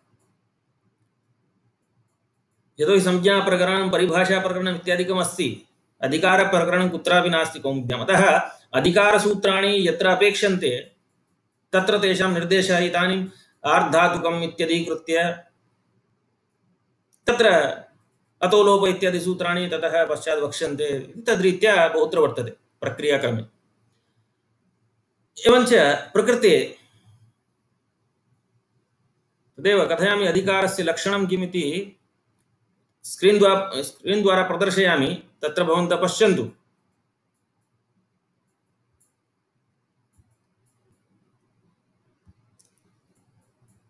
यतोहि संज्ञाप्रकरणं परिभाषाप्रकरणम् इत्यादिकम् अस्ति, अधिकारप्रकरणं कुत्रापि नास्ति कौमुद्याम्। अतः अधिकारसूत्राणि यत्र अपेक्षन्ते तत्र तेषां निर्देशः इदानीम् आर्धातुकम् इत्यधिकृत्य तत्र अतो लोप इत्यादि सूत्राणि ततः पश्चात् वक्ष्यन्ते, तद्रीत्या बहुत्र वर्तते प्रक्रियाक्रमे। एवञ्च प्रकृते तदेव कथयामि, अधिकारस्य लक्षणं किमिति स्क्रीन् द्वारा प्रदर्शयामि, तत्र भवन्तः पश्यन्तु।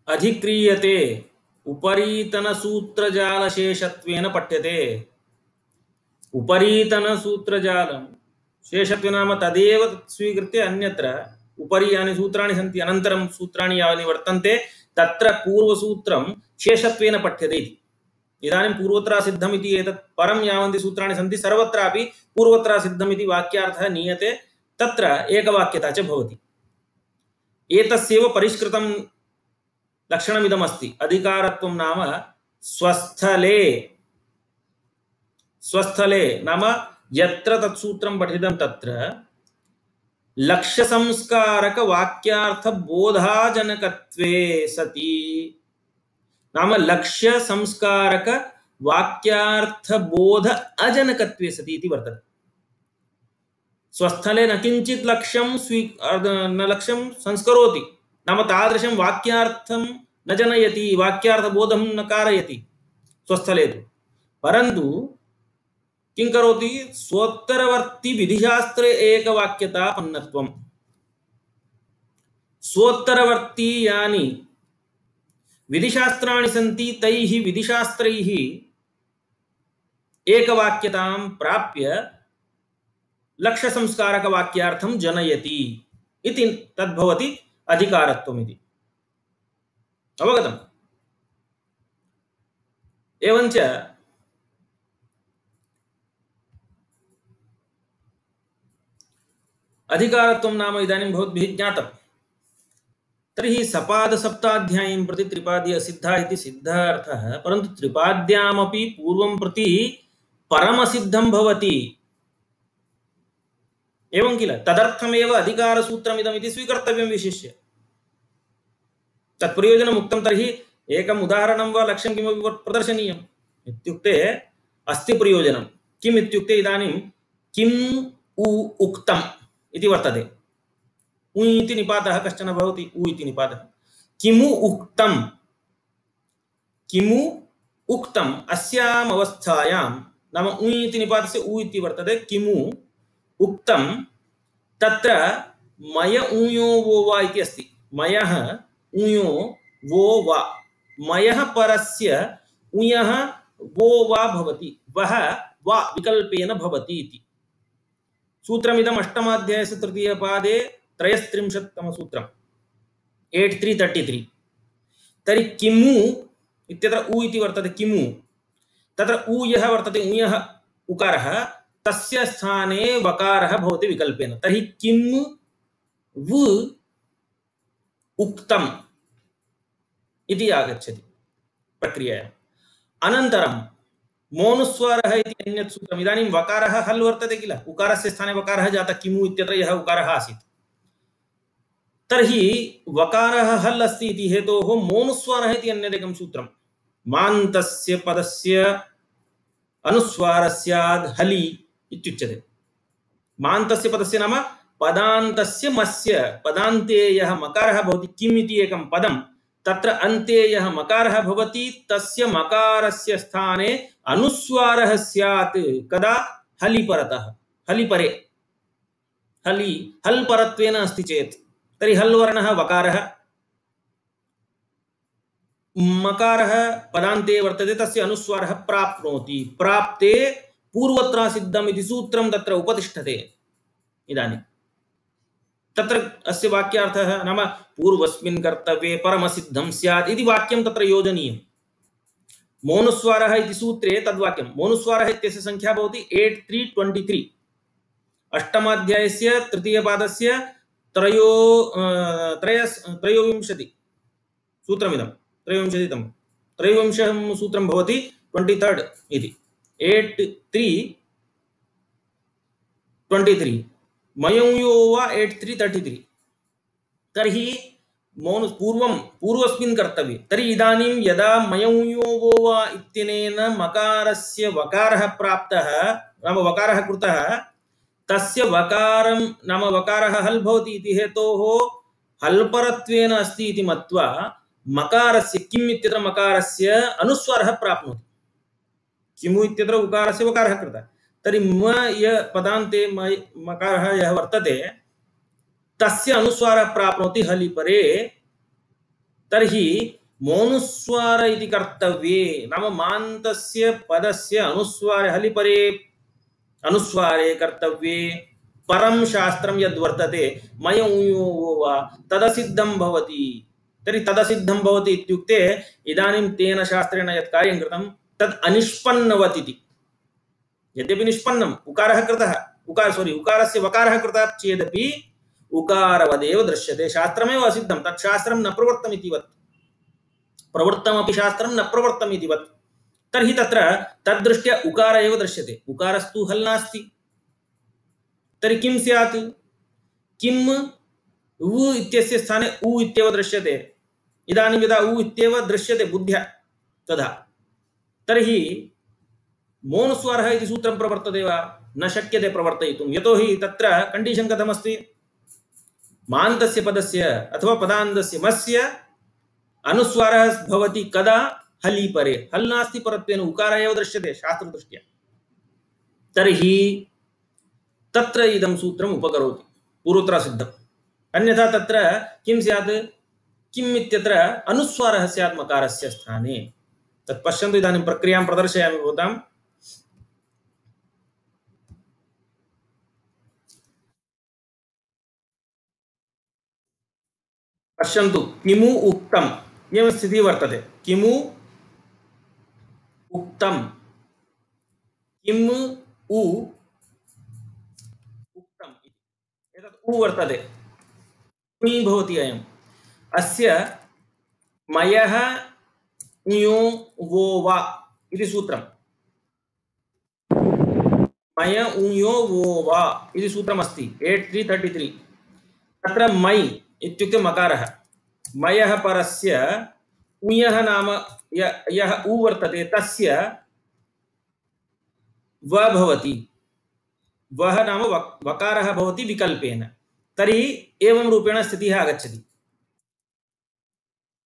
अधिक्रियते उपरीतनसूत्रजालशेषत्वेन पठ्यते। उपरीतनसूत्रजालं शेषत्वेन नाम तदेव स्वीकृत्य अन्यत्र उपरि यानि सूत्राणि सन्ति अनन्तरं सूत्राणि यानि वर्तन्ते तत्र पूर्वसूत्रं शेषत्वेन पठ्यते इति। इदानीं पूर्वोत्तरसिद्धम् इति एतत् परं यावन्ति सूत्राणि सन्ति सर्वत्रापि पूर्वोत्तरसिद्धम् इति वाक्यार्थः नीयते, तत्र एकवाक्यता च भवति। एतस्यैव परिष्कृतं लक्षणमिदमस्ति। अधिकारत्वं नाम स्वस्थले, स्वस्थले नाम यत्र तत्सूत्रं पठितं तत्र लक्ष्यसंस्कारक वाक्यार्थ बोधाजनकत्वे सति, नाम लक्ष्य संस्कारक वाक्यार्थ बोध अजनकत्वे सति इति वर्तते। स्वस्थले न किंचित लक्ष्यं न लक्ष्यं संस्करोति, नाम तादृशं वाक्यार्थं न जनयति, वाक्यार्थबोधं न कारयति स्वस्थले तु, परन्तु किं करोति, स्वोत्तरवर्ती विधिशास्त्रे एकवाक्यता पन्नत्वम्। स्वोत्तरवर्ती यानि विधिशास्त्राणि सन्ति तैः विधिशास्त्रैः एकवाक्यतां प्राप्य लक्ष्यसंस्कारक वाक्यार्थं जनयति इति तद्भवति अधिकारत्वम् इति। अवगतम्? एवञ्च अधिकारत्वं नाम इदानीं भवद्भिः ज्ञातं। तर्हि सपादसप्ताध्यायीं प्रति त्रिपादी असिद्धा इति सिद्धार्थः, परन्तु त्रिपाद्यामपि पूर्वं प्रति परमसिद्धं भवति, एवं किल? तदर्थमेव अधिकारसूत्रमिदमिति स्वीकर्तव्यं विशिष्य। तत्प्रयोजनम् उक्तं, तर्हि एकम् उदाहरणं वा लक्ष्यं किमपि प्रदर्शनीयम् इत्युक्ते अस्ति प्रयोजनं। किम् इत्युक्ते इदानीं किम् उक्तम् इति वर्तते। उ इति निपातः कश्चन भवति, उ इति निपातः। किमु उक्तं, किमु उक्तम् अस्याम् अवस्थायां, नाम उ इति निपातस्य उ इति वर्तते। किमु उक्तं तत्र मय ऊयो वो वा इति अस्ति। मयः ऊयो वो वा, मयः परस्य ऊयः वो वा भवति, वः वा विकल्पेन भवति इति। सूत्रमिदम् अष्टमाध्यायस्य तृतीयपादे 33तम सूत्रम् 8333। तर्हि किमु इत्यत्र उ इति वर्तते। किमु तत्र उ यः वर्तते, ऊयः उकारः, तस्य स्थाने वकारः भवति विकल्पेन। तर्हि किम् वु उक्तम् इति आगच्छति प्रक्रिया। अनन्तरं मोनुस्वारः इति अन्यत् सूत्रम्। इदानीं वकारः हल् वर्तते किल, उकारस्य स्थाने वकारः जातः, किमु इत्यत्र यः उकारः आसीत्। तर्हि वकारः हल् अस्ति इति हेतोः मोनुस्वारः इति अन्यदेकं सूत्रम्। मान्तस्य पदस्य अनुस्वारस्याद् हलि इत्युच्यते। मान्तस्य पदस्य नाम पदान्तस्य मस्य, पदान्ते यः मकारः भवति, किम् इति एकं पदं, तत्र अन्ते यः मकारः भवति तस्य मकारस्य स्थाने अनुस्वारः स्यात्। कदा? हलि परतः, हलि परे, हलि हल् परत्वेन अस्ति चेत् तर्हि हल् वर्णः वकारः, मकारः पदान्ते वर्तते, तस्य अनुस्वारः प्राप्नोति। प्राप्ते पूर्वत्रासिद्धम् इति सूत्रं तत्र उपतिष्ठते। इदानीं तत्र अस्य वाक्यार्थः नाम पूर्वस्मिन् कर्तव्ये परमसिद्धं स्यात् इति वाक्यं तत्र योजनीयम्। मोनुस्वारः इति सूत्रे तद्वाक्यं। मोनुस्वारः इत्यस्य संख्या भवति 8323। अष्टमाध्यायस्य तृतीयपादस्य त्रयोविंशति सूत्रमिदं, त्रयोविंशं सूत्रं भवति 23 इति। 8323 मयूयो वा 8333। तर्हि पूर्वस्मिन् कर्तव्ये। तर्हि इदानीं यदा मयूयो वो वा इत्यनेन मकारस्य वकारः प्राप्तः, नाम वकारः कृतः, तस्य वकारं नाम वकारः हल् भवति इति हेतोः हल् परत्वेन अस्ति इति मत्वा मकारस्य, किम् इत्यत्र मकारस्य अनुस्वारः प्राप्नोति। किमु इत्यत्र उकारस्य वकारः कृतः, तर्हि म य पदान्ते मकारः यः वर्तते तस्य अनुस्वारः प्राप्नोति हलि परे। तर्हि मोनुस्वार इति कर्तव्ये, नाम मान्तस्य पदस्य अनुस्वारे हलि परे अनुस्वारे कर्तव्ये परं शास्त्रं यद्वर्तते मयऊयो वा तदसिद्धं भवति। तर्हि तदसिद्धं भवति इत्युक्ते इदानीं तेन शास्त्रेण यत् कार्यं कृतं तद् अनिष्पन्नवत् इति। यद्यपि निष्पन्नम् उकारः कृतः उकारस्य वकारः कृतः चेदपि उकारवदेव दृश्यते। शास्त्रमेव असिद्धं, तत् शास्त्रं न प्रवृत्तम् इति वत्, प्रवृत्तमपि शास्त्रं न प्रवृत्तम् इति वत्। तर्हि तत्र तद्दृष्ट्या उकार एव दृश्यते, उकारस्तु हल् नास्ति। तर्हि किं स्यात्? किम् उ इत्यस्य स्थाने उ इत्येव दृश्यते। इदानीं यदा उ इत्येव दृश्यते बुद्ध्या तदा तर्हि मोनुस्वारः इति सूत्रं प्रवर्तते वा? न शक्यते प्रवर्तयितुं। यतोहि तत्र कण्डीशन् कथमस्ति? मान्तस्य पदस्य अथवा पदान्तस्य मस्य अनुस्वारः भवति कदा? हलि परे। हल् नास्ति परत्वेन उकार एव दृश्यते शास्त्रदृष्ट्या। तर्हि तत्र इदं सूत्रम् उपकरोति पूर्वोत्तरसिद्धम्। अन्यथा तत्र किं स्यात्? किम् इत्यत्र अनुस्वारः स्यात् मकारस्य स्थाने। तत् पश्यन्तु, इदानीं प्रक्रियां प्रदर्शयामि भवताम्। पश्यन्तु, किमु उक्तम् एवं स्थितिः वर्तते। किमु उक्तम्, किम् उ उक्तम् इति एतत् उ वर्तते। मी भवति अयम्। अस्य मयः ञो वो वा इति सूत्रम्। मय ञो वो वा इति सूत्रमस्ति 8333। तत्र मै इत्युक्ते मकारः, मयः परस्य उञः नाम यः उ वर्तते तस्य व भवति। वः नाम वकारः भवति विकल्पेन। तर्हि एवं रूपेण स्थितिः आगच्छति।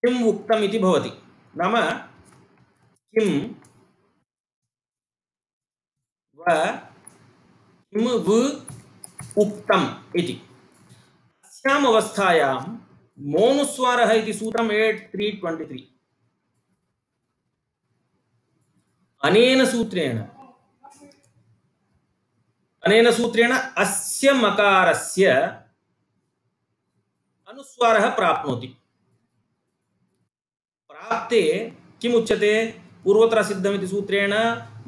किम् उक्तम् इति भवति, नाम किं व किं व उक्तम् इति। अस्याम् अवस्थायां मोनुस्वारः इति सूत्रम् 8323। अनेन सूत्रेण अस्य मकारस्य अनुस्वारः प्राप्नोति। प्राप्ते किमुच्यते? पूर्वोत्तरसिद्धमिति सूत्रेण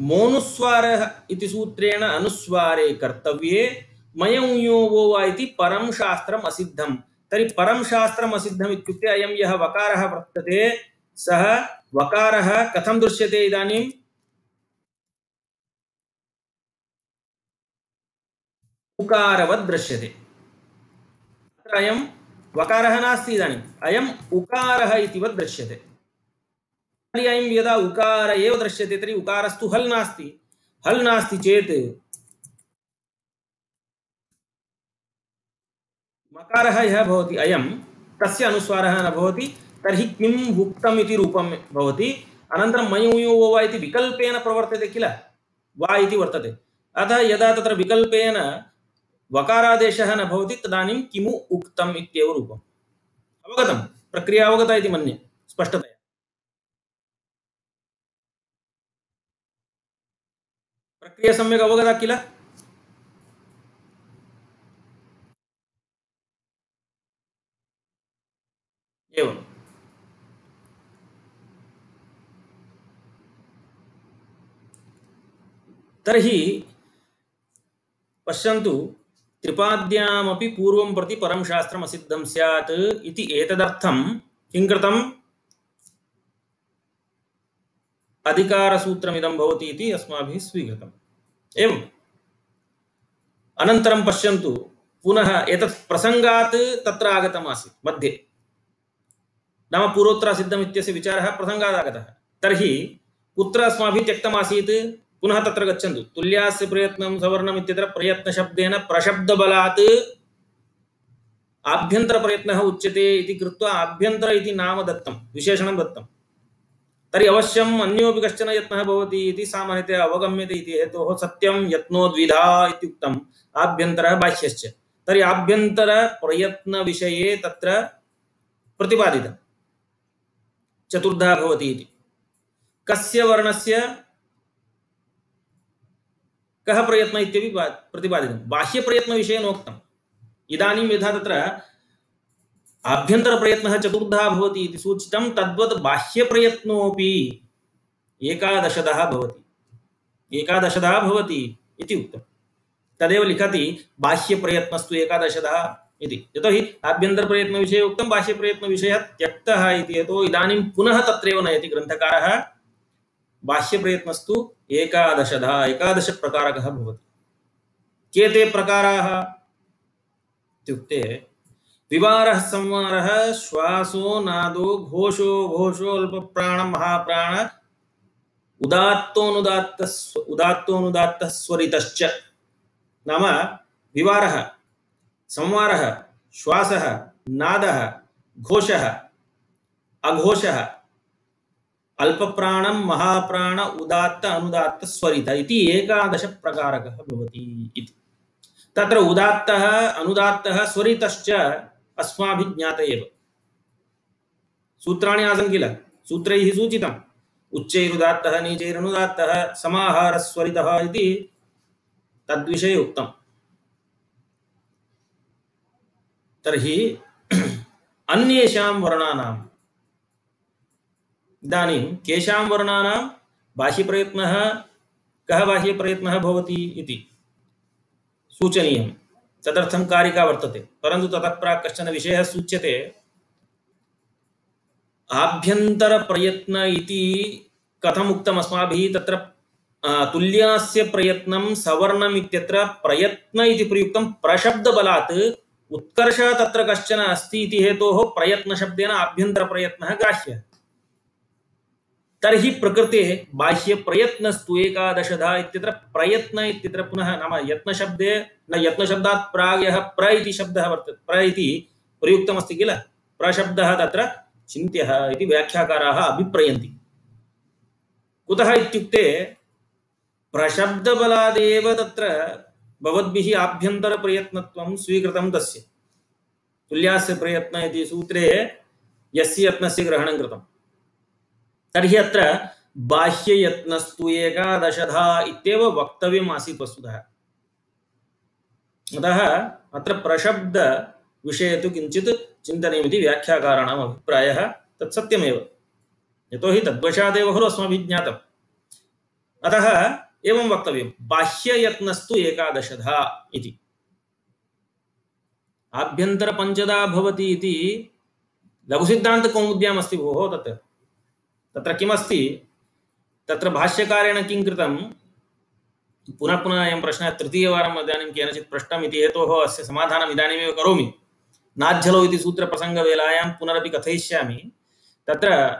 मोनुस्वारः इति सूत्रेण अनुस्वारे कर्तव्ये मयऊञो वो वा इति परं शास्त्रम् असिद्धम्। तर्हि परं शास्त्रम् असिद्धम् इत्युक्ते अयं यः वकारः वर्तते सः वकारः कथं दृश्यते? इदानीं उकारवत् दृश्यते। अत्र अयं वकारः नास्ति, इदानीम् अयम् उकारः इतिवत् दृश्यते। तर्हि अयं यदा उकार एव दृश्यते तर्हि उकारस्तु हल् नास्ति। हल् नास्ति चेत् मकारः यः भवति अयं तस्य अनुस्वारः न भवति। तर्हि किम् उक्तम् इति रूपं भवति। अनन्तरं मयूयो वो वा इति विकल्पेन प्रवर्तते किल, वा इति वर्तते। अतः यदा तत्र विकल्पेन वकारादेशः न भवति तदानीं किमु उक्तम् इत्येव रूपम्। अवगतं? प्रक्रिया अवगता इति मन्ये स्पष्टतया। प्रक्रिया सम्यक् अवगता किल? एवं। तर्हि पश्यन्तु, त्रिपाद्यामपि पूर्वं प्रति परं शास्त्रम् असिद्धं स्यात् इति एतदर्थं किं कृतम्? अधिकारसूत्रमिदं भवति इति अस्माभिः स्वीकृतम्। एवम्। अनन्तरं पश्यन्तु, पुनः एतत् प्रसङ्गात् तत्र आगतमासीत् मध्ये, नाम पूर्वोत्तरसिद्धम् इत्यस्य विचारः प्रसङ्गात् आगतः। तर्हि कुत्र अस्माभिः त्यक्तमासीत्? पुनः तत्र गच्छन्तु। तुल्यास्य प्रयत्नं सवर्णम् इत्यत्र प्रयत्नशब्देन प्रशब्दबलात् आभ्यन्तरप्रयत्नः उच्यते इति कृत्वा आभ्यन्तर इति नाम दत्तं, विशेषणं दत्तं। तर्हि अवश्यम् अन्योपि कश्चन यत्नः भवति इति सामान्यतया अवगम्यते इति हेतोः सत्यं यत्नो द्विधा इत्युक्तम्, आभ्यन्तरः बाह्यश्च। तर्हि आभ्यन्तरप्रयत्नविषये तत्र प्रतिपादितं चतुर्धा भवति इति। कस्य वर्णस्य कः प्रयत्नः इत्यपि प्रतिपादितं। बाह्यप्रयत्नविषये नोक्तम्। इदानीं यथा तत्र आभ्यन्तरप्रयत्नः चतुर्धा भवति इति सूचितं, तद्वत् बाह्यप्रयत्नोऽपि एकादशतः भवति, एकादशतः भवति इति उक्तं। तदेव लिखति बाह्यप्रयत्नस्तु एकादशतः इति। यतोहि आभ्यन्तरप्रयत्नविषये उक्तं, बाह्यप्रयत्नविषयः त्यक्तः इति हेतोः इदानीं पुनः तत्रैव नयति ग्रन्थकारः। बाह्यप्रयत्नस्तु एकादशतः, 11 प्रकारकः भवति। के ते प्रकाराः इत्युक्ते विवारः, संवारः, श्वासो, नादो, घोषो, घोषो, अल्पप्राण, महाप्राण, उदात्तोनुदात्तः स्वरितश्च। नाम विवारः, संवारः, श्वासः, नादः, घोषः, अघोषः, अल्पप्राणं, महाप्राण, उदात्त, अनुदात्त, स्वरित इति 11 प्रकारकः भवति इति। तत्र उदात्तः, अनुदात्तः, स्वरितश्च अस्माभिः ज्ञात एव। सूत्राणि आसन् किल, सूत्रैः सूचितम्। उच्चैरुदात्तः, नीचैरनुदात्तः, समाहारस्वरितः इति तद्विषये उक्तम्। तर्हि अन्येषां वर्णानाम् इदानीं केषां वर्णानां बाह्यप्रयत्नः, कः बाह्यप्रयत्नः भवति इति सूचनीयं। तदर्थं कारिका वर्तते। परन्तु ततः प्राक् कश्चन विषयः सूच्यते। आभ्यन्तरप्रयत्न इति कथम् उक्तम् अस्माभिः? तत्र तुल्यास्य प्रयत्नं सवर्णम् इत्यत्र प्रयत्न इति प्रयुक्तं प्रशब्दबलात् उत्कर्षः तत्र कश्चन अस्ति इति हेतोः प्रयत्नशब्देन आभ्यन्तरप्रयत्नः ग्राह्यः। तर्हि प्रकृते बाह्यप्रयत्नस्तु एकादशधा इत्यत्र प्रयत्न इत्यत्र पुनः नाम यत्नशब्दे न यत्नशब्दात् प्राग् यः प्र इति शब्दः वर्तते, प्र इति प्रयुक्तमस्ति किल, प्रशब्दः तत्र चिन्त्यः इति व्याख्याकाराः अभिप्रयन्ति। कुतः इत्युक्ते प्रशब्दबलादेव तत्र भवद्भिः आभ्यन्तरप्रयत्नत्वं स्वीकृतं तस्य। तुल्यास्य प्रयत्न इति सूत्रे यस्य यत्नस्य ग्रहणं कृतं। तर्हि अत्र बाह्ययत्नस्तु एकादशधा इत्येव वक्तव्यम् आसीत् वस्तुतः। अतः अत्र प्रशब्द विषये तु किञ्चित् चिन्तनीयमिति व्याख्याकाराणाम् अभिप्रायः। तत् सत्यमेव, यतोहि तद्वशादेव खलु अस्माभिः ज्ञातम्। अतः एवं वक्तव्यं, बाह्ययत्नस्तु एकादशधा इति। आभ्यन्तरपञ्चधा भवति इति लघुसिद्धान्तकौमुद्याम् अस्ति भोः। तत्र किमस्ति, तत्र भाष्यकारेण किं कृतं, पुनः पुनः अयं प्रश्नः तृतीयवारम् इदानीं केनचित् पृष्टम् इति हेतोः अस्य समाधानम् इदानीमेव करोमि। नाज्झलौ इति सूत्रप्रसङ्गवेलायां पुनरपि कथयिष्यामि। तत्र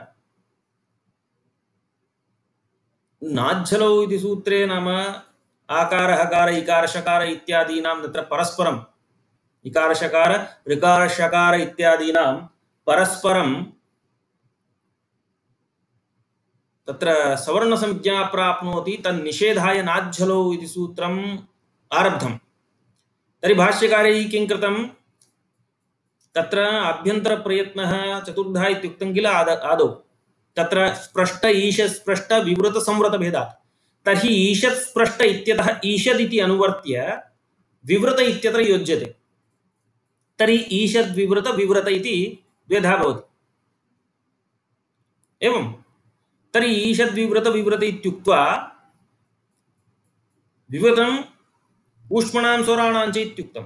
नाज्झलौ इति सूत्रे नाम आकार, हकार, इकार, शकार इत्यादीनां तत्र परस्परम्, इकार, शकार, ऋकार, शकार इत्यादीनां परस्परं तत्र सवर्णसंज्ञा प्राप्नोति, तन्निषेधाय नाज्झलौ इति सूत्रम् आरब्धम्। तर्हि भाष्यकारैः किं कृतं, तत्र आभ्यन्तरप्रयत्नः चतुर्धा इत्युक्तं किल आदौ। तत्र स्पृष्ट ईषत् स्पृष्ट विवृत संवृत भेदात्। तर्हि ईषत् स्पृष्ट इत्यतः ईषद् इति अनुवर्त्य विवृत इत्यत्र योज्यते। तर्हि ईषद् विवृत विवृत इति द्विधा भवति। एवं तर्हि ईषद् विवृत विवृत इत्युक्त्वा विवृतम् ऊष्मणां स्वराणां च इत्युक्तं।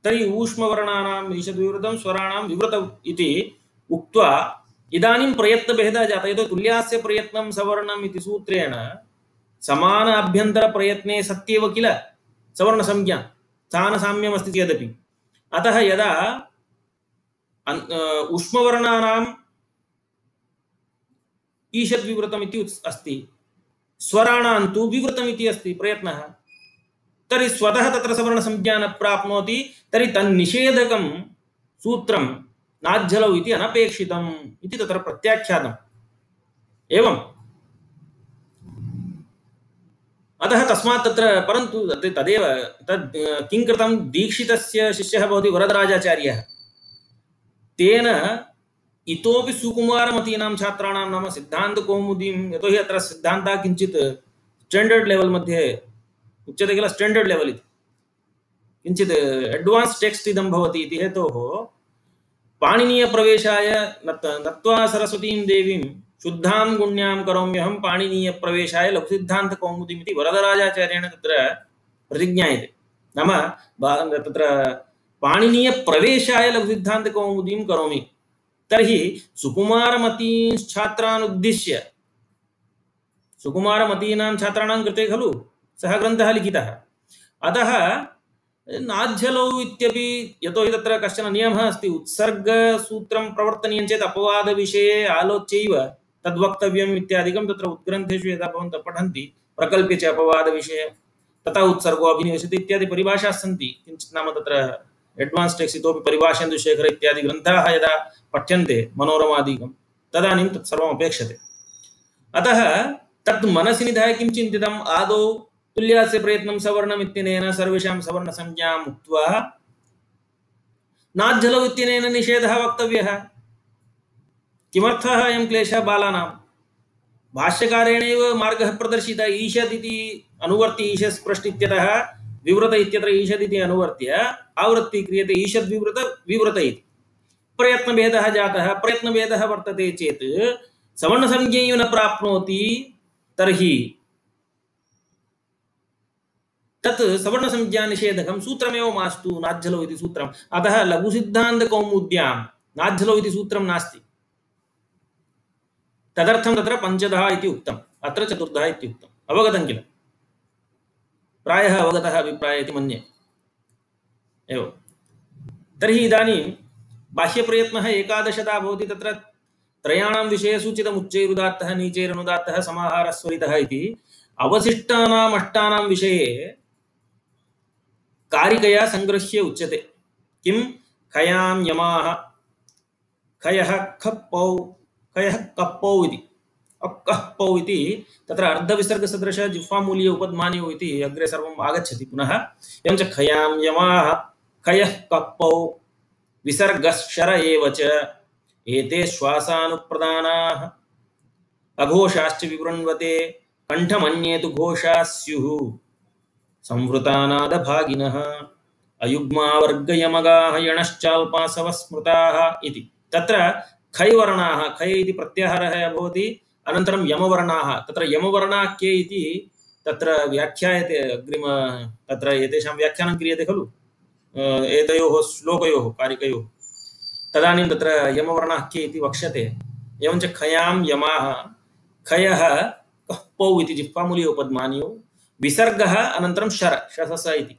तर्हि ऊष्मवर्णानाम् ईषद् विवृतं, स्वराणां विवृत इति उक्त्वा इदानीं प्रयत्नभेदः जातः। यतो तुल्यास्य प्रयत्नं सवर्णम् इति सूत्रेण समान अभ्यन्तरप्रयत्ने सत्येव किल सवर्णसंज्ञा, स्थानसाम्यमस्ति चेदपि। अतः यदा ऊष्मवर्णानां ईषद् विवृतम् इति अस्ति, स्वराणां तु विवृतम् इति अस्ति प्रयत्नः, तर्हि स्वतः तत्र सवर्णसंज्ञा न प्राप्नोति। तर्हि तन्निषेधकं सूत्रं नाज्झलौ इति अनपेक्षितम् इति तत्र प्रत्याख्यातम्। एवम् अतः तस्मात् तत्र परन्तु तदेव तद् किं कृतं, दीक्षितस्य शिष्यः भवति वरदराजाचार्यः। तेन इतोपि सुकुमारमतीनां छात्राणां नाम सिद्धान्तकौमुदीं, यतोहि अत्र सिद्धान्तः किञ्चित् स्टाण्डर्ड् लेवल् मध्ये उच्यते किल स्टाण्डर्ड् लेवल् इति किञ्चित् अड्वान्स् टेक्स्ट् इदं भवति इति हेतोः पाणिनीयप्रवेशाय नत्वा सरस्वतीं देवीं शुद्धां गुण्यां करोम्यहं पाणिनीयप्रवेशाय लघुसिद्धान्तकौमुदीम् इति वरदराजाचार्येण तत्र प्रतिज्ञायते। नाम तत्र पाणिनीयप्रवेशाय लघुसिद्धान्तकौमुदीं करोमि। तर्हि सुकुमारमतींश्छात्रान् उद्दिश्य सुकुमारमतीनां छात्राणां कृते खलु सः ग्रन्थः लिखितः। अतः नाध्यलौ इत्यपि यतोहि तत्र कश्चन नियमः अस्ति, उत्सर्गसूत्रं प्रवर्तनीयं चेत् अपवादविषये आलोच्यैव तद्वक्तव्यम् इत्यादिकं तत्र उद्ग्रन्थेषु यदा भवन्तः पठन्ति प्रकल्प्य च अपवादविषये तथा उत्सर्गो अभिनिवेशति इत्यादि परिभाषाः सन्ति। किञ्चित् नाम तत्र एड्वान्स् टेक्स्ट् इतोपि परिभाषेन्दुशेखर इत्यादि ग्रन्थाः यदा पठ्यन्ते मनोरमादिकं तदानीं तत्सर्वम् अपेक्षते। अतः तत् मनसि निधाय किं चिन्तितम्, आदौ तुल्यास्य प्रयत्नं सवर्णम् इत्यनेन सर्वेषां सवर्णसंज्ञाम् उक्त्वा नाध्यलौ इत्यनेन निषेधः वक्तव्यः। किमर्थः अयं क्लेशः बालानां? भाष्यकारेणैव मार्गः प्रदर्शितः। ईषद् इति अनुवर्ति ईशस्पृष्ट इत्यतः विवृत इत्यत्र ईषद् इति अनुवर्त्य आवृत्ति क्रियते ईषद् विवृत विवृत इति। प्रयत्नभेदः जातः। प्रयत्नभेदः वर्तते चेत् सवर्णसंज्ञैः न प्राप्नोति, तर्हि तत् सवर्णसंज्ञानिषेधकं सूत्रमेव मास्तु, नाध्यलौ इति सूत्रम्। अतः लघुसिद्धान्तकौमुद्यां नाध्यलौ इति सूत्रं नास्ति। तदर्थं तत्र पञ्चदः इति उक्तम्, अत्र चतुर्दः इति उक्तम्। अवगतं किल? प्रायः अवगतः अभिप्रायः इति मन्ये। एवं तर्हि इदानीं बाह्यप्रयत्नः एकादशता भवति। तत्र त्रयाणां विषये सूचितम्, उच्चैरुदात्तः नीचैरनुदात्तः समाहारस्वरितः इति। अवशिष्टानाम् अष्टानां विषये कारिकया संगृह्य उच्यते। किं? खयां यमाः, खयः खप्पौ, खयः कप्पौ इति, अक्कप्पौ इति तत्र अर्धविसर्गसदृशः जिह्वामूलीय उपध्मानीयौ इति अग्रे सर्वम् आगच्छति पुनः। एवञ्च खयां यमाः, खयः कप्पौ, विसर्गश्चर एव च एते श्वासानुप्रदानाः। अघोषाश्च विवृण्वते, कण्ठमन्ये तु घोषाः स्युः, संवृतानादभागिनः। अयुग्मावर्गयमगाः यणश्चाल्पासवः स्मृताः इति। तत्र खैवर्णाः, खै इति प्रत्याहारः भवति, अनन्तरं यमवर्णाः। तत्र यमवर्णाः के इति तत्र व्याख्यायते अग्रिम, तत्र एतेषां व्याख्यानं क्रियते खलु एतयोः श्लोकयोः कारिकयोः। तदानीं तत्र यमवर्णाः के इति वक्ष्यते। एवञ्च खयां यमाः, खयः कप्पौ इति जिह्वामूलीय उपध्मानीयौ, विसर्गः अनन्तरं शर शसस इति।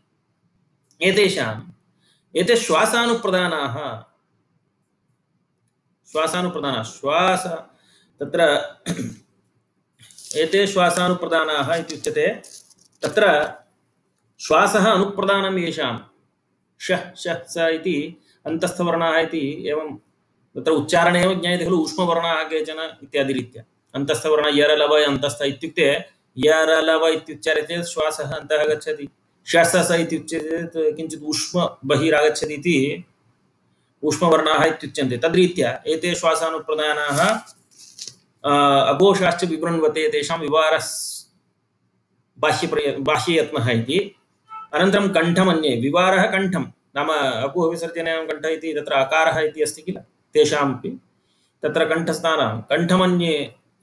एते श्वासानुप्रदानाः। श्वासानुप्रदानाः श्वास तत्र एते श्वासानुप्रदानाः इति उच्यते। तत्र श्वासः अनुप्रदानं येषां शः शः स इति अन्तस्थवर्णाः इति। एवं तत्र उच्चारणे एव ज्ञायते खलु ऊष्मवर्णाः केचन इत्यादि रीत्या। अन्तस्थवर्णः यरलव अन्तस्थ इत्युक्ते यरलव इत्युच्चार्यते चेत् श्वासः अन्तः गच्छति। शसस इत्युच्यते चेत् किञ्चित् ऊष्म बहिरागच्छति इति ऊष्मवर्णाः इत्युच्यन्ते। तद्रीत्या एते श्वासानुप्रदानाः। अघोषाश्च विवृण्वते, तेषां विवारः बाह्ययत्नः इति। अनन्तरं कण्ठमन्ये, विवारः कण्ठं नाम अकुह विसर्जनेन कण्ठ इति तत्र अकारः इति अस्ति किल, तेषामपि तत्र कण्ठस्थानां कण्ठमन्ये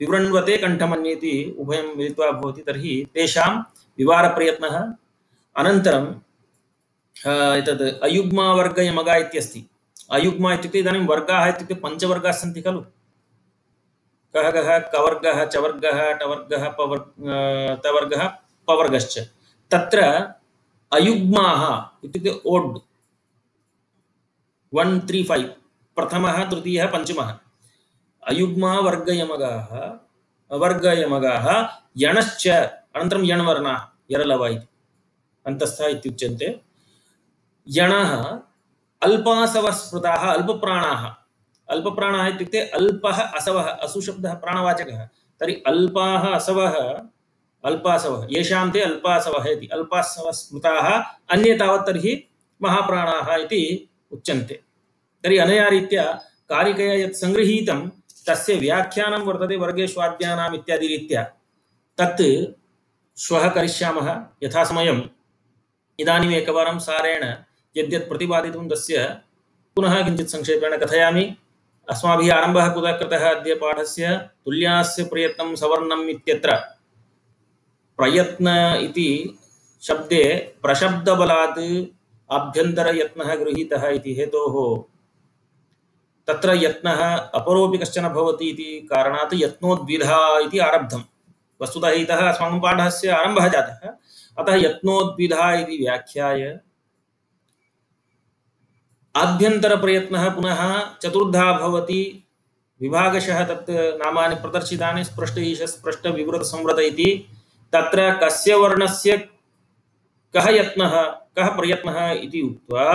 विवृण्वते कण्ठमन्ये इति उभयं मिलित्वा भवति। तर्हि तेषां विवारप्रयत्नः। अनन्तरं एतद् अयुग्मावर्गयमगा इत्यस्ति। अयुग्मा इत्युक्ते इदानीं वर्गाः इत्युक्ते पञ्चवर्गाः सन्ति खलु, कः गः कवर्गः चवर्गः टवर्गः तवर्गः पवर्गश्च। तत्र अयुग्माः इत्युक्ते ओड् 1 3 5 प्रथमः तृतीयः पञ्चमः। अयुग्मा वर्गयमगाः यणश्च अनन्तरं यण्वर्णाः यरलव इति अन्तस्थः इत्युच्यन्ते। यणः अल्पासवः स्मृताः, अल्पप्राणाः। अल्पप्राणाः इत्युक्ते अल्पः असवः, असुशब्दः प्राणवाचकः। तर्हि अल्पाः असवः अल्पासवः, येषां ते अल्पासवः इति। अल्पासवः स्मृताः, अन्ये तावत् तर्हि महाप्राणाः इति उच्यन्ते। तर्हि अनया रीत्या कारिकया यत् संगृहीतं तस्य व्याख्यानं वर्तते वर्गे स्वाद्यानाम् इत्यादि रीत्या। तत् श्वः करिष्यामः यथासमयम्। इदानीम् एकवारं सारेण यद्यत् प्रतिपादितं तस्य पुनः किञ्चित् संक्षेपेण कथयामि। अस्माभिः आरम्भः कुतः कृतः अद्य पाठस्य? तुल्यास्य प्रयत्नं सवर्णम् इत्यत्र प्रयत्न इति शब्दे प्रशब्दबलात् आभ्यन्तरयत्नः गृहीतः इति हेतोः तत्र यत्नः अपरोपि कश्चन भवति इति कारणात् यत्नोद्विधा इति आरब्धम्। वस्तुतः इतः अस्माकं पाठस्य आरम्भः जातः, अतः यत्नोद्विधा इति व्याख्याय आभ्यन्तरप्रयत्नः पुनः चतुर्धा भवति। विभागशः तत् नामानि प्रदर्शितानि स्पष्ट ईश स्पष्ट विवृत संवृत इति। तत्र कस्य वर्णस्य कः यत्नः कः प्रयत्नः इति उक्त्वा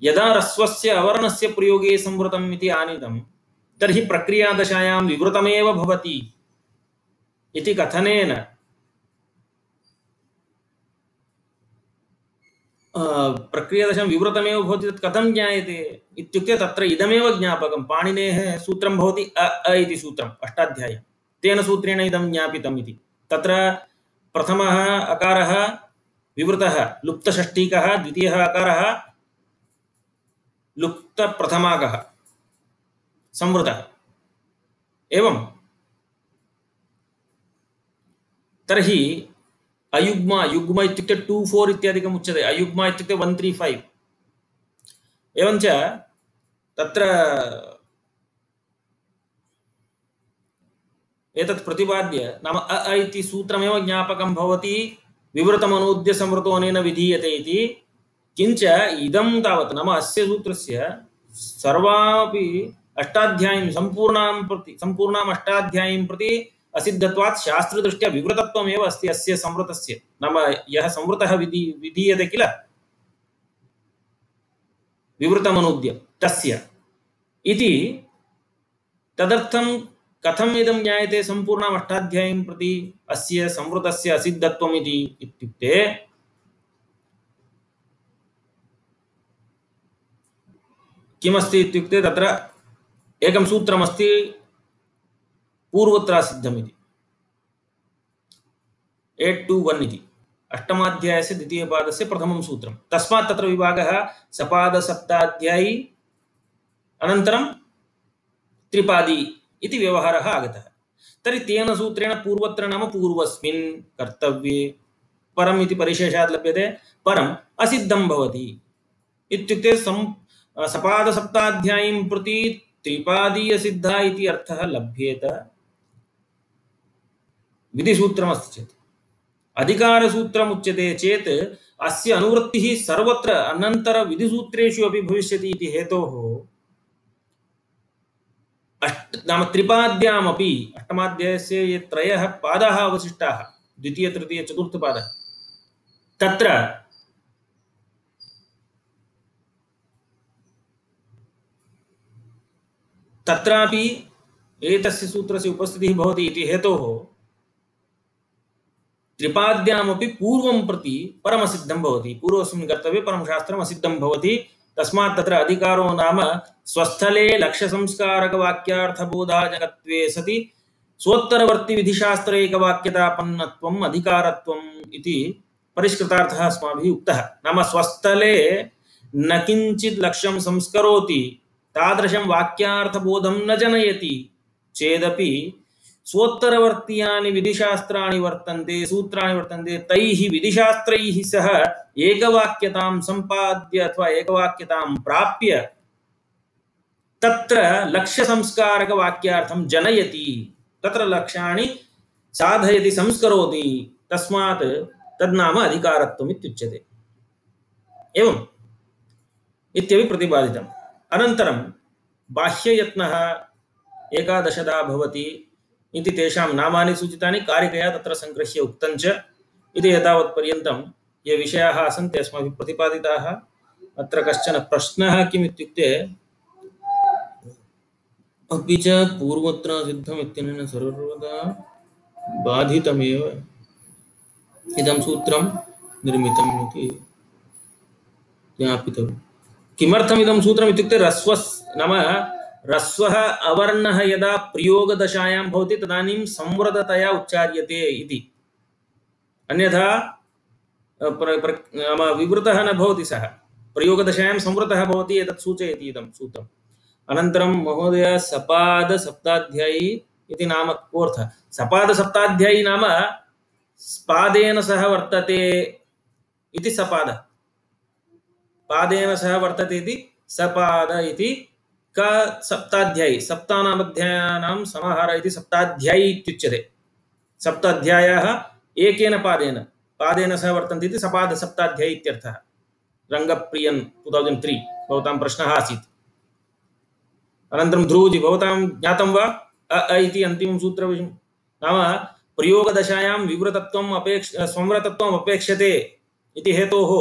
यदा ह्रस्वस्य अवर्णस्य प्रयोगे संवृतम् इति आनीतं तर्हि प्रक्रियादशायां विवृतमेव भवति इति कथनेन प्रक्रियादशां विवृतमेव भवति तत् कथं ज्ञायते इत्युक्ते तत्र इदमेव ज्ञापकं। पाणिनेः सूत्रं भवति अ अ इति सूत्रम् अष्टाध्यायी, तेन सूत्रेण इदं ज्ञापितम् इति। तत्र प्रथमः अकारः विवृतः लुप्तषष्ठीकः, द्वितीयः अकारः लुप्तप्रथमाकः संवृतः। एवं तर्हि अयुग्म युग्म इत्युक्ते 2-4 इत्यादिकम् उच्यते, अयुग्म इत्युक्ते 1-3-5। एवञ्च तत्र एतत् प्रतिपाद्य नाम अ अ इति सूत्रमेव ज्ञापकं भवति, विवृतमनूद्य संवृतो अनेन विधीयते इति। किञ्च इदं तावत् नाम अस्य सूत्रस्य सर्वापि अष्टाध्यायीं सम्पूर्णाम् अष्टाध्यायीं प्रति असिद्धत्वात् शास्त्रदृष्ट्या विवृतत्वमेव अस्ति अस्य संवृतस्य। नाम यः संवृतः विधीयते किल विवृतमनूद्य तस्य इति। तदर्थं कथम् इदं ज्ञायते सम्पूर्णाम् अष्टाध्यायीं प्रति अस्य संवृतस्य असिद्धत्वम् इति इत्युक्ते किमस्ति इत्युक्ते तत्र एकं सूत्रमस्ति पूर्वत्रासिद्धमिति 8-1 इति अष्टमाध्यायस्य द्वितीयपादस्य प्रथमं सूत्रं। तस्मात् तत्र विभागः सपादसप्ताध्यायी अनन्तरं त्रिपादी इति व्यवहारः आगतः। तर्हि तेन सूत्रेण पूर्वत्र नाम पूर्वस्मिन् कर्तव्ये परम् इति परिशेषात् लभ्यते, परम् असिद्धं भवति इत्युक्ते सपादसप्ताध्यायीं प्रति त्रिपादी असिद्धा इति अर्थः लभ्येत विधिसूत्रमस्ति चेत्। अधिकारसूत्रम् उच्यते चेत् अस्य अनुवृत्तिः सर्वत्र अनन्तर विधिसूत्रेषु अपि भविष्यति इति हेतोः नाम त्रिपाद्यामपि अष्टमाध्यायस्य ये त्रयः पादाः अवशिष्टाः द्वितीय तृतीय चतुर्थपादः तत्र तत्रापि एतस्य सूत्रस्य उपस्थितिः भवति इति हेतोः त्रिपाद्यामपि पूर्वं प्रति परमसिद्धं भवति। पूर्वस्मिन् कर्तव्ये परं शास्त्रम् असिद्धं भवति। तस्मात् तत्र अधिकारो नाम स्वस्थले लक्ष्यसंस्कारकवाक्यार्थबोधाजकत्वे सति स्वोत्तरवर्ति विधिशास्त्रैकवाक्यतापन्नत्वम् अधिकारत्वम् इति परिष्कृतार्थः अस्माभिः उक्तः। नाम स्वस्थले न किञ्चित् लक्ष्यं संस्करोति तादृशं वाक्यार्थबोधं न जनयति चेदपि स्वोत्तरवर्तीयानि विधिशास्त्राणि वर्तन्ते सूत्राणि वर्तन्ते तैः विधिशास्त्रैः सह एकवाक्यतां सम्पाद्य अथवा एकवाक्यतां प्राप्य तत्र लक्ष्यसंस्कारकवाक्यार्थं जनयति, तत्र लक्ष्याणि साधयति संस्करोति, तस्मात् तद्नाम अधिकारत्वम् इत्युच्यते। एवम् इत्यपि प्रतिपादितम्। अनन्तरं बाह्ययत्नः एकादशदा भवति इति तेषां नामानि सूचितानि, कारिकया तत्र संगृह्य उक्तञ्च इति एतावत्पर्यन्तं ये विषयाः आसन् ते अस्माभिः प्रतिपादिताः। अत्र कश्चन प्रश्नः किम् इत्युक्ते अपि च पूर्वत्र सिद्धम् इत्यनेन सर्वदा बाधितमेव इदं सूत्रं निर्मितम् इति ज्ञापितव्यम्। किमर्थम् इदं सूत्रम् इत्युक्ते नाम ह्रस्वः अवर्णः यदा प्रयोगदशायां भवति तदानीं संवृततया उच्चार्यते इति। अन्यथा नाम विवृतः न भवति सः प्रयोगदशायां संवृतः भवति एतत् सूचयति इदं सूत्रम् अनन्तरं महोदय सपादसप्ताध्यायी इति नाम कोऽर्थः सपादसप्ताध्यायी नाम पादेन सह वर्तते इति सपादः पादेन सह वर्तते इति सपाद इति क सप्ताध्यायी सप्तानाम् अध्यायानां समाहारः इति सप्ताध्यायी इत्युच्यते सप्त अध्यायाः एकेन पादेन सह वर्तन्ते इति सपाद सप्ताध्यायी इत्यर्थः रङ्गप्रियन् 2003 भवतां प्रश्नः आसीत् अनन्तरं ध्रुवजी भवतां ज्ञातं वा अ इति अन्तिमं सूत्रं नाम प्रयोगदशायां विवृतत्वम् संवृतत्वम् अपेक्षते इति हेतोः